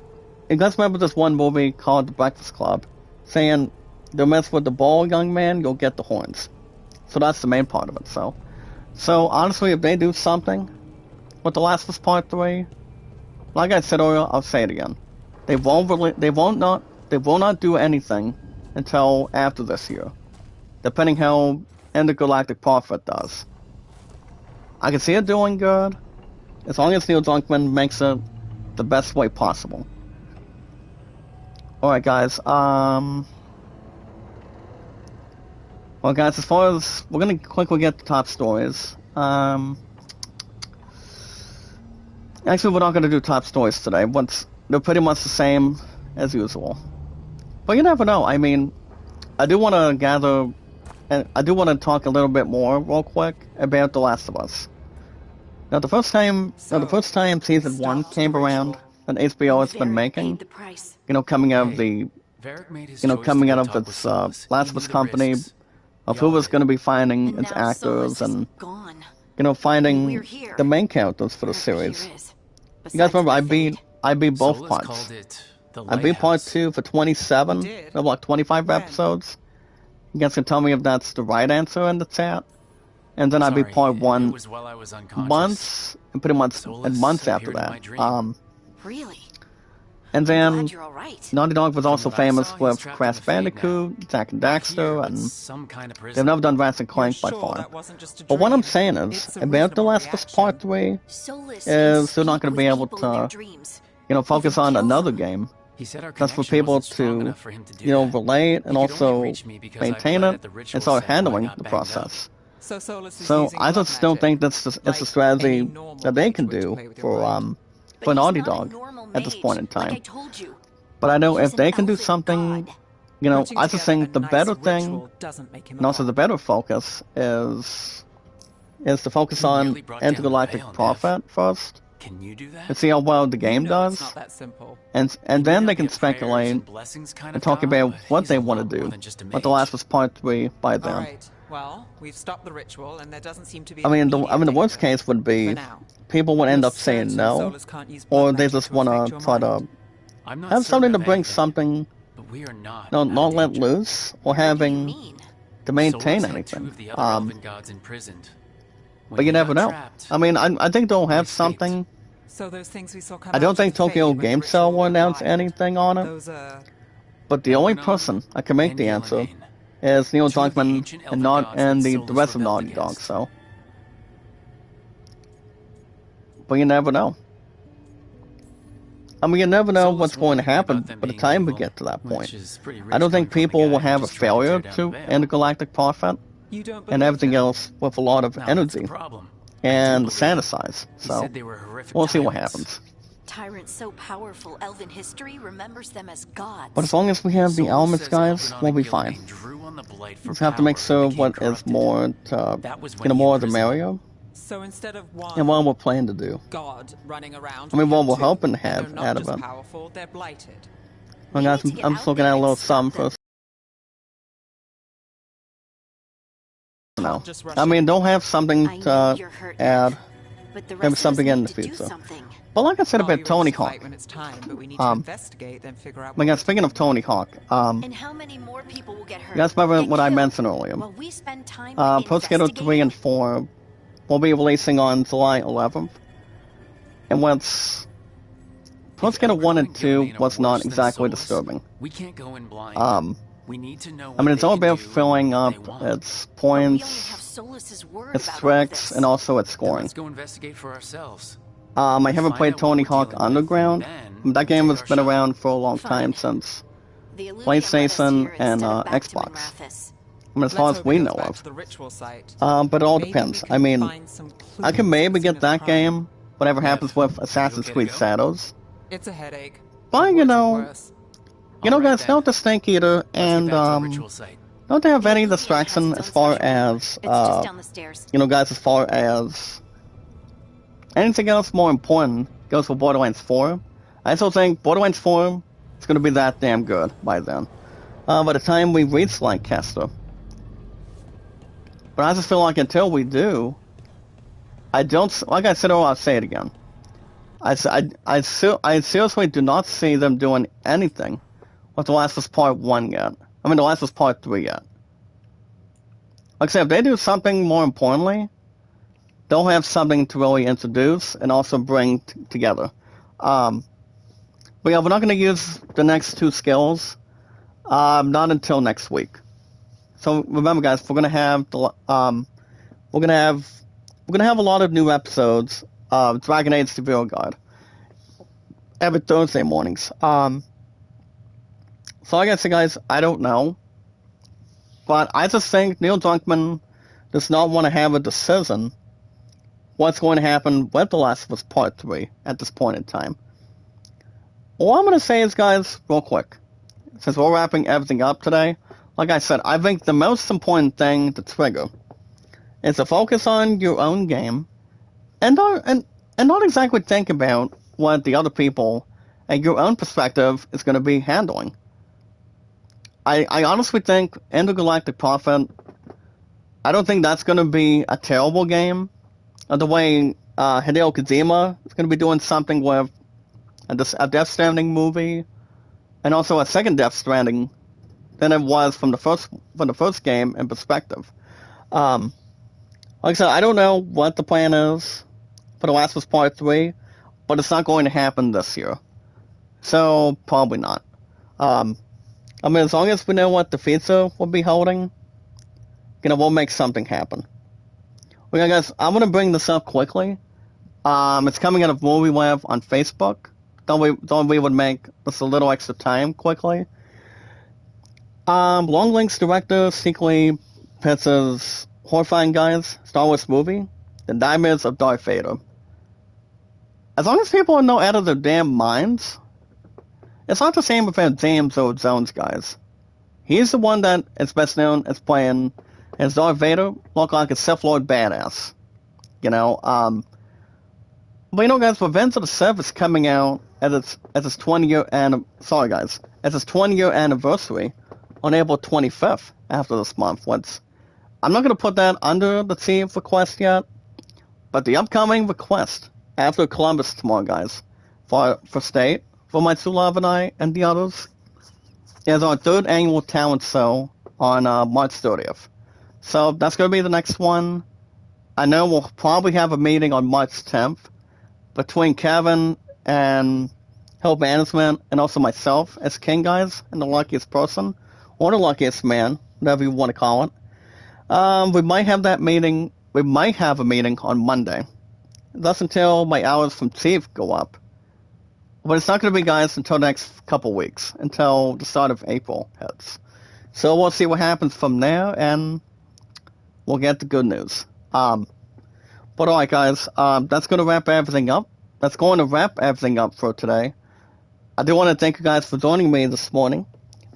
You guys remember this one movie called The Breakfast Club, saying, "Don't mess with the ball, young man, you'll get the horns." So that's the main part of it. So honestly, if they do something with The Last of Us Part 3, like I said earlier, I'll say it again. They will not do anything until after this year, depending how Intergalactic Profit does. I can see it doing good, as long as Neil Druckmann makes it the best way possible. Alright guys, well guys, as far as, we're gonna quickly get the top stories. Actually, we're not gonna do top stories today, but they're pretty much the same as usual. But you never know, I mean, I do want to gather, and I do want to talk a little bit more, real quick, about The Last of Us. Now, the first time season 1 came around, and HBO has been making, coming out of the, coming out of its Last of Us company, of who was going to be finding its actors, and, finding the main characters for the series. You guys remember, I beat both parts. I beat part 2 for 27, of like 25 episodes. You guys can tell me if that's the right answer in the chat. And then I beat part 1 months, and pretty much months after that. Really? And then Right. Naughty Dog was also famous with Crash Bandicoot, Jack and Daxter, and they've never done Ratchet and Clank by far. But what I'm saying is, about The Last of Us Part 3, is they're not going to be able to, focus on another game. That's for people to, relate and also maintain it and start handling the process. So I just don't think it's a strategy that they can do for Naughty Dog at this point in time. But I know if they can do something, I just think the better thing, and also the better focus, is to focus on Intergalactic Profit first. Can you do that? And see how well the game does. It's not that simple. And then they can speculate and talk about what they want to do with The Last of Us Part 3 by then. Alright, well, we've stopped the ritual and there doesn't seem to be the worst case would be people would end up saying no, or they just want to try to have something to bring something, not let loose, or having to maintain anything. But you never know. I mean, I think they'll have something. So those things we saw come I don't out think of the Tokyo fade with Game the Show will ritual announce alive. anything on it. Those But the only person I can make the answer is Neil Druckmann and the rest of Naughty Dog. So, but you never know. I mean, you never know what's going to happen by the time we get to that point. I don't think people will have a failure to Intergalactic Profit you don't and believe everything them. else with a lot of energy and sanitize. So we'll see what happens. Tyrants so powerful, elven history remembers them as gods. But as long as we have the elements, guys, we'll be fine. Just have to make sure what is more more the merrier, So instead of one and what we're planning to do. god running around, I mean, we what have we're two. hoping to They're have not out of just it. powerful, they're blighted. Well, guys, need to get I'm out just looking at there a and little stop something them. first. No, Can't just rush I mean, in. don't have something I know to you're hurt, add. but the maybe rest of us something in need the to do future. something. But like I said Well, about you Tony ready to Hawk, fight when it's time, but we need to investigate, then figure out my what God, we're speaking of doing. Tony Hawk, And how many more people will get hurt? you guys remember get what I killed, mentioned earlier? while we spend time Pro Skater 3 and 4 will be releasing on July 11th. And what's Pro Skater 1 and 2 was not exactly disturbing. We can't go in blind. We need to know. I mean, it's all about do filling and up what they want. its But we only have points, Solus's word its about all tricks, this. and also its Then scoring. let's go investigate for ourselves. I haven't Find played out what Tony we're Hawk dealing with, Underground. then That game we'll has take been our shot. around for a long time Fine. since The Illuvian PlayStation led us here and instead of back to Xbox. Manrathis. I mean, as Let's far as hope we it goes know back of. to the ritual site. But it all Maybe depends. we I can mean, find some I can clues maybe at the scene get of the that crime. game, whatever happens with Are you Assassin's okay to Creed go? Shadows. It's a headache. But, I've you worked it know, worse. All right, guys, then. don't the Snake Eater Let's get and, back to the ritual site. don't they have The any Illuvian has distraction its as own far special room. as, It's just down the stairs. guys, as far as anything else more important goes for Borderlands 4. I still think Borderlands 4 is going to be that damn good by then. By the time we reach Lancaster. But I just feel like until we do, I don't, like I said, I'll say it again. I seriously do not see them doing anything with The Last of Us Part 1 yet. I mean, The Last of Us Part 3 yet. Like I said, if they do something more importantly, they'll have something to really introduce and also bring together. But yeah, we're not going to use the next two skills, not until next week. So remember, guys, we're going to have a lot of new episodes of Dragon Age to VeilGuard every Thursday mornings. So like I said, guys, I don't know, but I just think Neil Druckmann does not want to have a decision what's going to happen with The Last of Us Part 3 at this point in time. All I'm going to say is, guys, real quick, since we're wrapping everything up today, like I said, I think the most important thing to trigger is to focus on your own game and not exactly think about what the other people and your own perspective is going to be handling. I honestly think Intergalactic Prophet, I don't think that's going to be a terrible game. The way Hideo Kojima is going to be doing something with a Death Stranding movie, and also a second Death Stranding than it was from the first game in perspective. Like I said, I don't know what the plan is for The Last of Us Part 3, but it's not going to happen this year. So, probably not. I mean, as long as we know what the feature will be holding, we'll make something happen. Well, guys, I'm going to bring this up quickly. It's coming out of Movie Web on Facebook. Thought we would make just a little extra time quickly. Long Link's director secretly pitches horrifying guys Star Wars movie, The Nightmares of Darth Vader. As long as people are not out of their damn minds, it's not the same about James Earl Jones, guys. He's the one that is best known as playing as Darth Vader, look like a Sith Lord badass. But guys, Revenge of the Sith is coming out as its 20-year as its 20-year anniversary on April 25th after this month. I'm not going to put that under the team request yet, but the upcoming request after Columbus tomorrow, guys, for State, for my true love and I and the others, is our third annual talent show on March 30th. So that's going to be the next one. I know we'll probably have a meeting on March 10th between Kevin and Hill Management and also myself as King, guys, and the luckiest person, or the luckiest man, whatever you want to call it. We might have that meeting. We might have a meeting on Monday. That's until my hours from Chief go up. But it's not going to be, guys, until the next couple weeks, until the start of April hits. So we'll see what happens from there, and we'll get the good news. But alright, guys, that's going to wrap everything up. That's going to wrap everything up for today. I do want to thank you guys for joining me this morning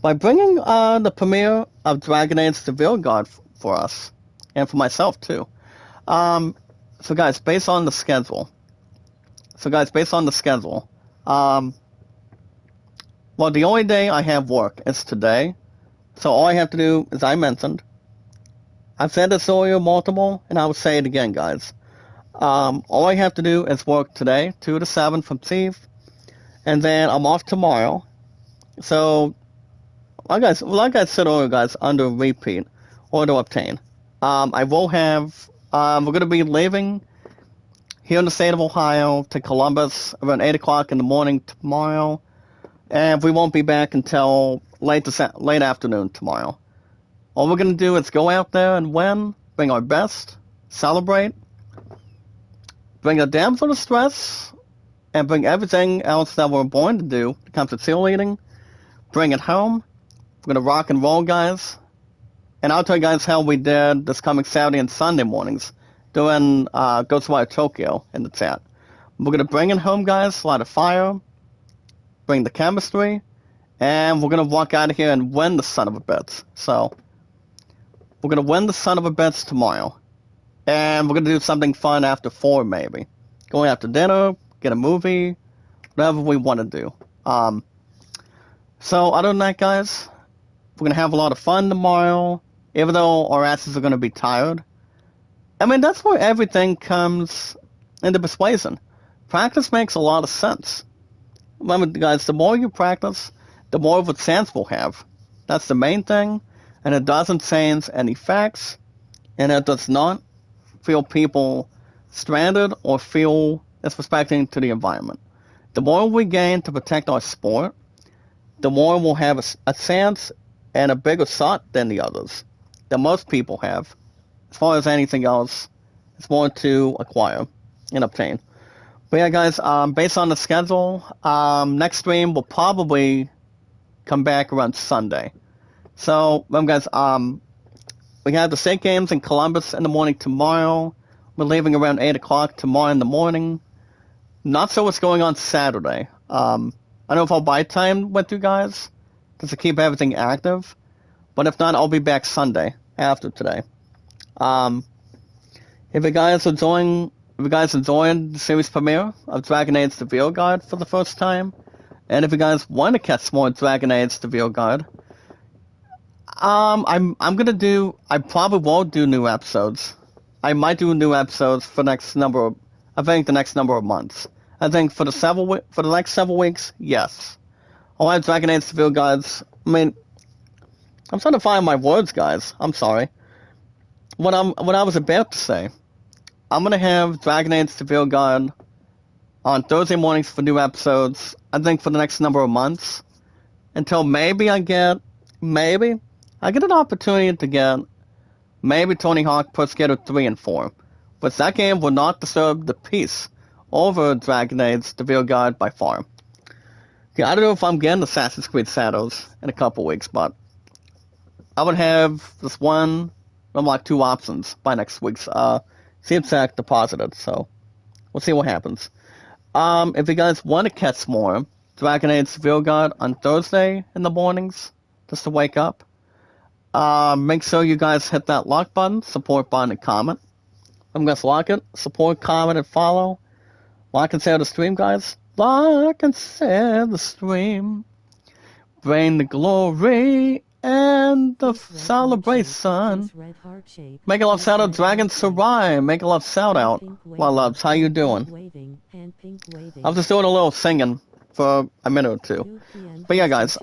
by bringing the premiere of Dragon Age to VeilGuard for us, and for myself too. So guys, based on the schedule, well, the only day I have work is today, so all I have to do, as I mentioned, I've said this earlier multiple, and I will say it again, guys. All I have to do is work today, 2 to 7 from Steve, and then I'm off tomorrow. So, like I said earlier, guys, under repeat, or to obtain, I will have, we're going to be leaving here in the state of Ohio to Columbus around 8 o'clock in the morning tomorrow, and we won't be back until late afternoon tomorrow. All we're gonna do is go out there and win, bring our best, celebrate, bring a damn sort of stress, and bring everything else that we're born to do when it comes to cheerleading. Bring it home. We're gonna rock and roll, guys. And I'll tell you guys how we did this coming Saturday and Sunday mornings doing Ghostwire Tokyo in the chat. We're gonna bring it home, guys, light a fire, bring the chemistry, and we're gonna walk out of here and win the son of a bitch. So we're gonna win the son of a bitch tomorrow. And we're gonna do something fun after 4 maybe. Going out to dinner, get a movie, whatever we want to do. So other than that, guys, we're gonna have a lot of fun tomorrow, even though our asses are gonna be tired. I mean, that's where everything comes into persuasion. Practice makes a lot of sense. Remember, guys, the more you practice, the more of a chance we'll have. That's the main thing, and it doesn't change any facts, and it does not feel people stranded or feel disrespecting to the environment. The more we gain to protect our sport, the more we'll have a chance and a bigger shot than the others, that most people have. As far as anything else, it's more to acquire and obtain. But yeah, guys, based on the schedule, next stream will probably come back around Sunday. So, remember, guys, we have the state games in Columbus in the morning tomorrow. We're leaving around 8 o'clock tomorrow in the morning. Not sure what's going on Saturday. I don't know if I'll buy time with you guys, just to keep everything active. But if not, I'll be back Sunday after today. If you guys enjoying the series premiere of Dragon Age the VeilGuard for the first time, and if you guys want to catch more Dragon Age the VeilGuard, I probably won't do new episodes. I might do new episodes for the next number of months. I think for the next several weeks, yes. I'll have Dragon Age the VeilGuards. I mean, I'm trying to find my words, guys. I'm sorry. What I was about to say, I'm gonna have Dragon Age the VeilGuard on Thursday mornings for new episodes. I think for the next number of months, until maybe I get an opportunity to get maybe Tony Hawk Pro Skater 3 and 4. But that game will not disturb the peace over Dragon Age the VeilGuard by far. Okay, I don't know if I'm getting Assassin's Creed Shadows in a couple weeks, but I would have this one, like 2 options by next week's CMSAC deposited, so we'll see what happens. If you guys want to catch more Dragon Age the VeilGuard on Thursday in the mornings, just to wake up, make sure you guys hit that like button, support button, and comment. I'm going to like it, support, comment, and follow. Like and share the stream, guys. Like and share the stream. Bring the glory and the celebration. Make a love shout out, Dragon Sarai. Make a love shout out. My loves, how you doing? I was just doing a little singing for a minute or two. But yeah, guys,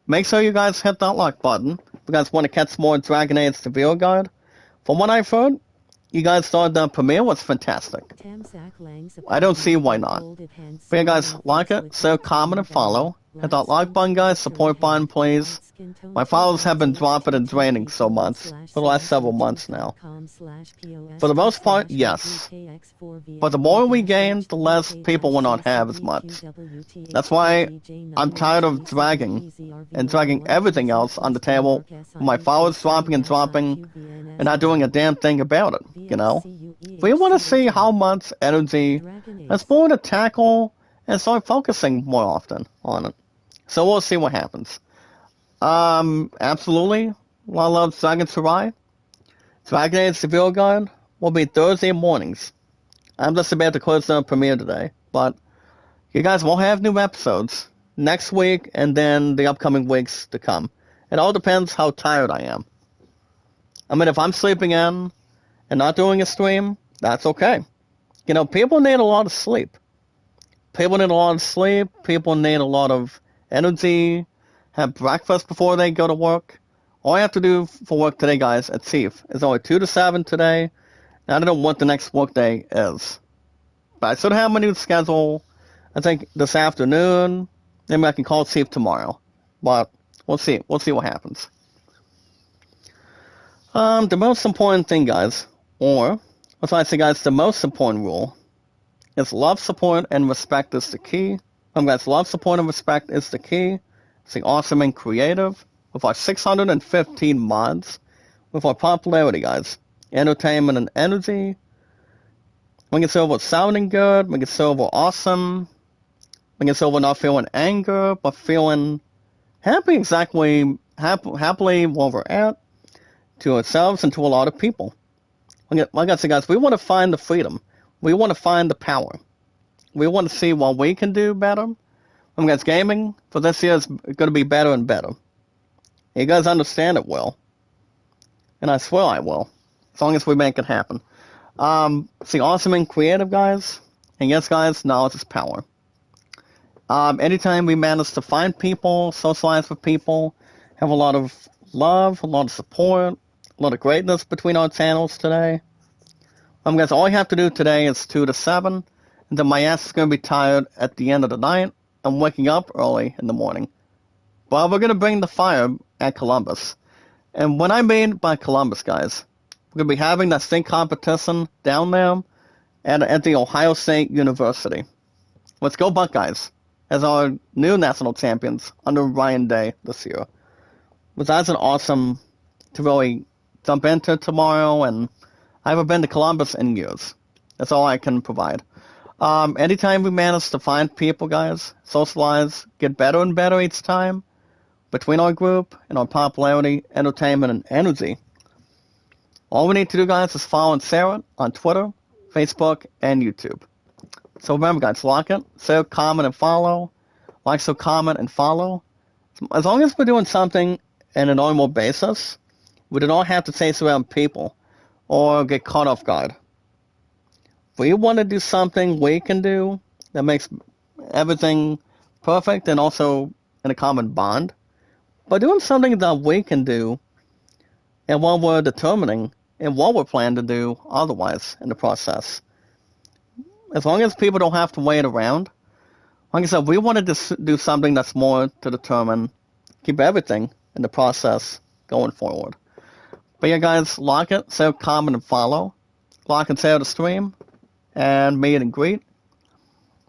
make sure you guys hit that like button. If you guys want to catch more Dragon Age the VeilGuard. From what I've heard, you guys thought the premiere was fantastic. I don't see why not. But yeah, guys, like it, share, comment, and follow. Hit that like button, guys. Support button, please. My followers have been dropping and draining so much for the last several months now. For the most part, yes. But the more we gain, the less people will not have as much. That's why I'm tired of dragging everything else on the table. My followers dropping and dropping, and not doing a damn thing about it, you know? We want to see how much energy it's going to tackle and start focusing more often on it. So we'll see what happens. Absolutely. I love Dragon Sarai. Dragon Age the VeilGuard will be Thursday mornings. I'm just about to close the premiere today, but you guys will have new episodes next week and then the upcoming weeks to come. It all depends how tired I am. I mean, if I'm sleeping in and not doing a stream, that's okay. You know, people need a lot of sleep. People need a lot of sleep. People need a lot of energy. Have breakfast before they go to work. All I have to do for work today, guys, at Chief, is only 2 to 7 today. And I don't know what the next work day is. But I should have my new schedule, I think, this afternoon. Maybe I can call Chief tomorrow but we'll see. We'll see what happens. The most important thing, guys, or what I say, guys, the most important rule is love, support, and respect is the key. Guys, love, support, and respect is the key. Stay awesome and creative with our 615 mods, with our popularity, guys, entertainment and energy. We can silver sounding good. We can silver awesome. We can silver not feeling anger, but feeling happy, happily where we're at, to ourselves and to a lot of people. Like I said, guys, we want to find the freedom. We want to find the power. We want to see what we can do better. Guys, gaming for this year is going to be better and better. You guys understand it well. And I swear I will. As long as we make it happen. See, awesome and creative, guys. And yes, guys, knowledge is power. Anytime we manage to find people, socialize with people, have a lot of love, a lot of support, a lot of greatness between our channels today. Guys, all you have to do today is 2 to 7, and then my ass is going to be tired at the end of the night. I'm waking up early in the morning. But we're going to bring the fire at Columbus. And when I mean by Columbus, guys, we're going to be having that state competition down there at the Ohio State University. Let's go Buckeyes as our new national champions under Ryan Day this year. But that's an awesome to really jump into tomorrow, and I haven't been to Columbus in years. That's all I can provide. Anytime we manage to find people, guys, socialize, get better and better each time between our group and our popularity, entertainment, and energy. All we need to do, guys, is follow and share it on Twitter, Facebook, and YouTube. So remember, guys, like it, share, comment, and follow. Like, so comment, and follow. As long as we're doing something on a normal basis, we do not have to chase around people or get caught off guard. If we want to do something we can do that makes everything perfect and also in a common bond, but doing something that we can do and what we're determining and what we're planning to do otherwise in the process. As long as people don't have to wait around, like I said, we want to do something that's more to determine, keep everything in the process going forward. But yeah, guys, like it, share, comment, and follow. Like and share the stream, and meet and greet.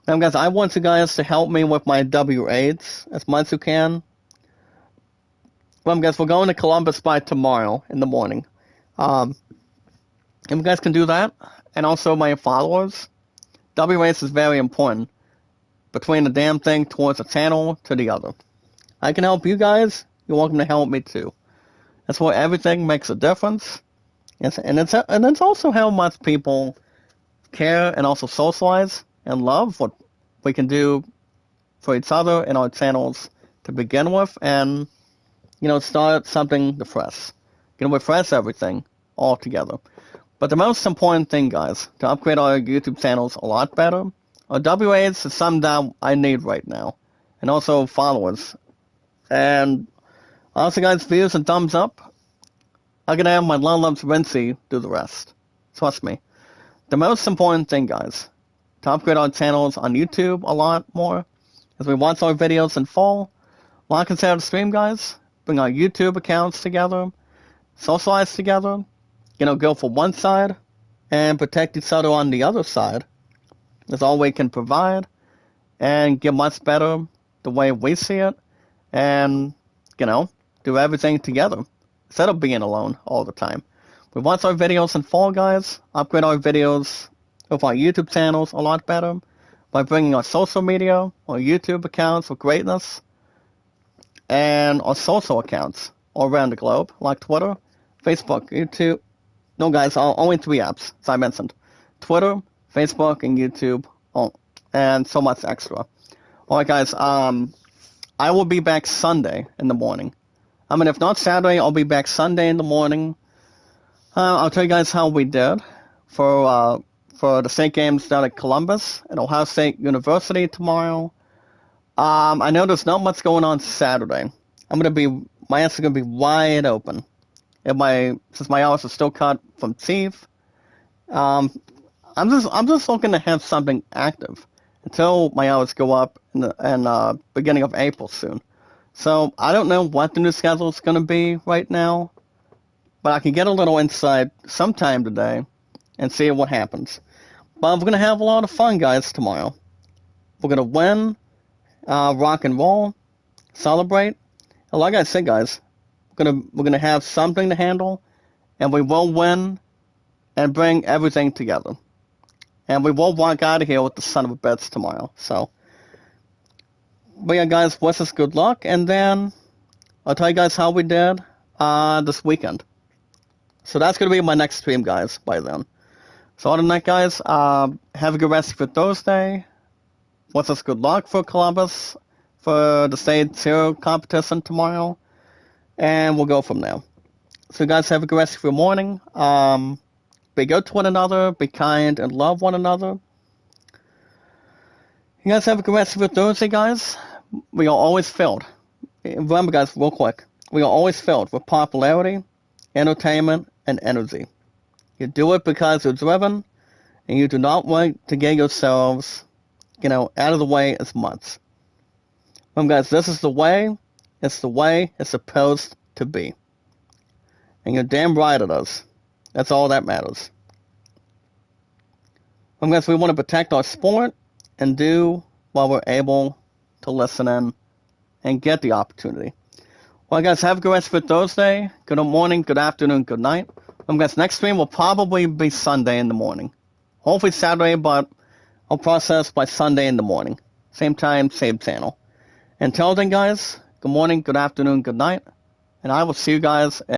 Now, guys, I want you guys to help me with my W-AIDS as much as you can. Well, guys, we're going to Columbus by tomorrow in the morning. If you guys can do that, and also my followers, W-AIDS is very important. Between the damn thing towards the channel to the other. I can help you guys, you're welcome to help me too. That's where everything makes a difference. And it's also how much people care and also socialize and love what we can do for each other in our channels to begin with, and start something fresh. Refresh everything all together. But the most important thing, guys, to upgrade our YouTube channels a lot better, our W-AIDS is something that I need right now, and also followers. And also, guys, views and thumbs up. I'm gonna have my Love Loves Rincey do the rest. Trust me. The most important thing, guys, to upgrade our channels on YouTube a lot more, as we watch our videos in full, like and share the stream, guys, bring our YouTube accounts together, socialize together, go for one side, and protect each other on the other side. That's all we can provide, and get much better the way we see it, and, do everything together, instead of being alone all the time. We watch our videos in full, guys, upgrade our videos with our YouTube channels a lot better, by bringing our social media, our YouTube accounts with greatness, and our social accounts all around the globe, like Twitter, Facebook, YouTube. No, guys, only 3 apps, as I mentioned. Twitter, Facebook, and YouTube, and so much extra. Alright, guys, I will be back Sunday in the morning. If not Saturday, I'll be back Sunday in the morning. I'll tell you guys how we did for the state games down at Columbus and Ohio State University tomorrow. I know there's not much going on Saturday. My ass is gonna be wide open. Since my hours are still cut from Chief, I'm just looking to have something active until my hours go up in the beginning of April soon. So I don't know what the new schedule is going to be right now, but I can get a little insight sometime today and see what happens. But we're going to have a lot of fun, guys, tomorrow. We're going to win, rock and roll, celebrate. And like I said, guys, we're gonna have something to handle, and we will win and bring everything together. And we will walk out of here with the son of a bitch tomorrow. So, but yeah, guys, wish us good luck, and then I'll tell you guys how we did this weekend. So that's gonna be my next stream, guys, by then. So other than that, guys, have a good rest of your Thursday. Wish us good luck for Columbus for the State Zero competition tomorrow, and we'll go from there. So guys, have a good rest of your morning. Be good to one another, be kind, and love one another. You guys have a good rest of your Thursday, guys. We are always filled. Remember, guys, real quick. We are always filled with popularity, entertainment, and energy. You do it because you're driven, and you do not want to get yourselves, out of the way as much. Remember, guys, this is the way it's supposed to be. And you're damn right it is. That's all that matters. Remember, guys, we want to protect our sport and do while we're able to listen in and get the opportunity. Well, guys, have a good rest of your Thursday. Good morning, good afternoon, good night. Remember, guys, next stream will probably be Sunday in the morning. Hopefully Saturday, but I'll process by Sunday in the morning. Same time, same channel. Until then, guys, good morning, good afternoon, good night, and I will see you guys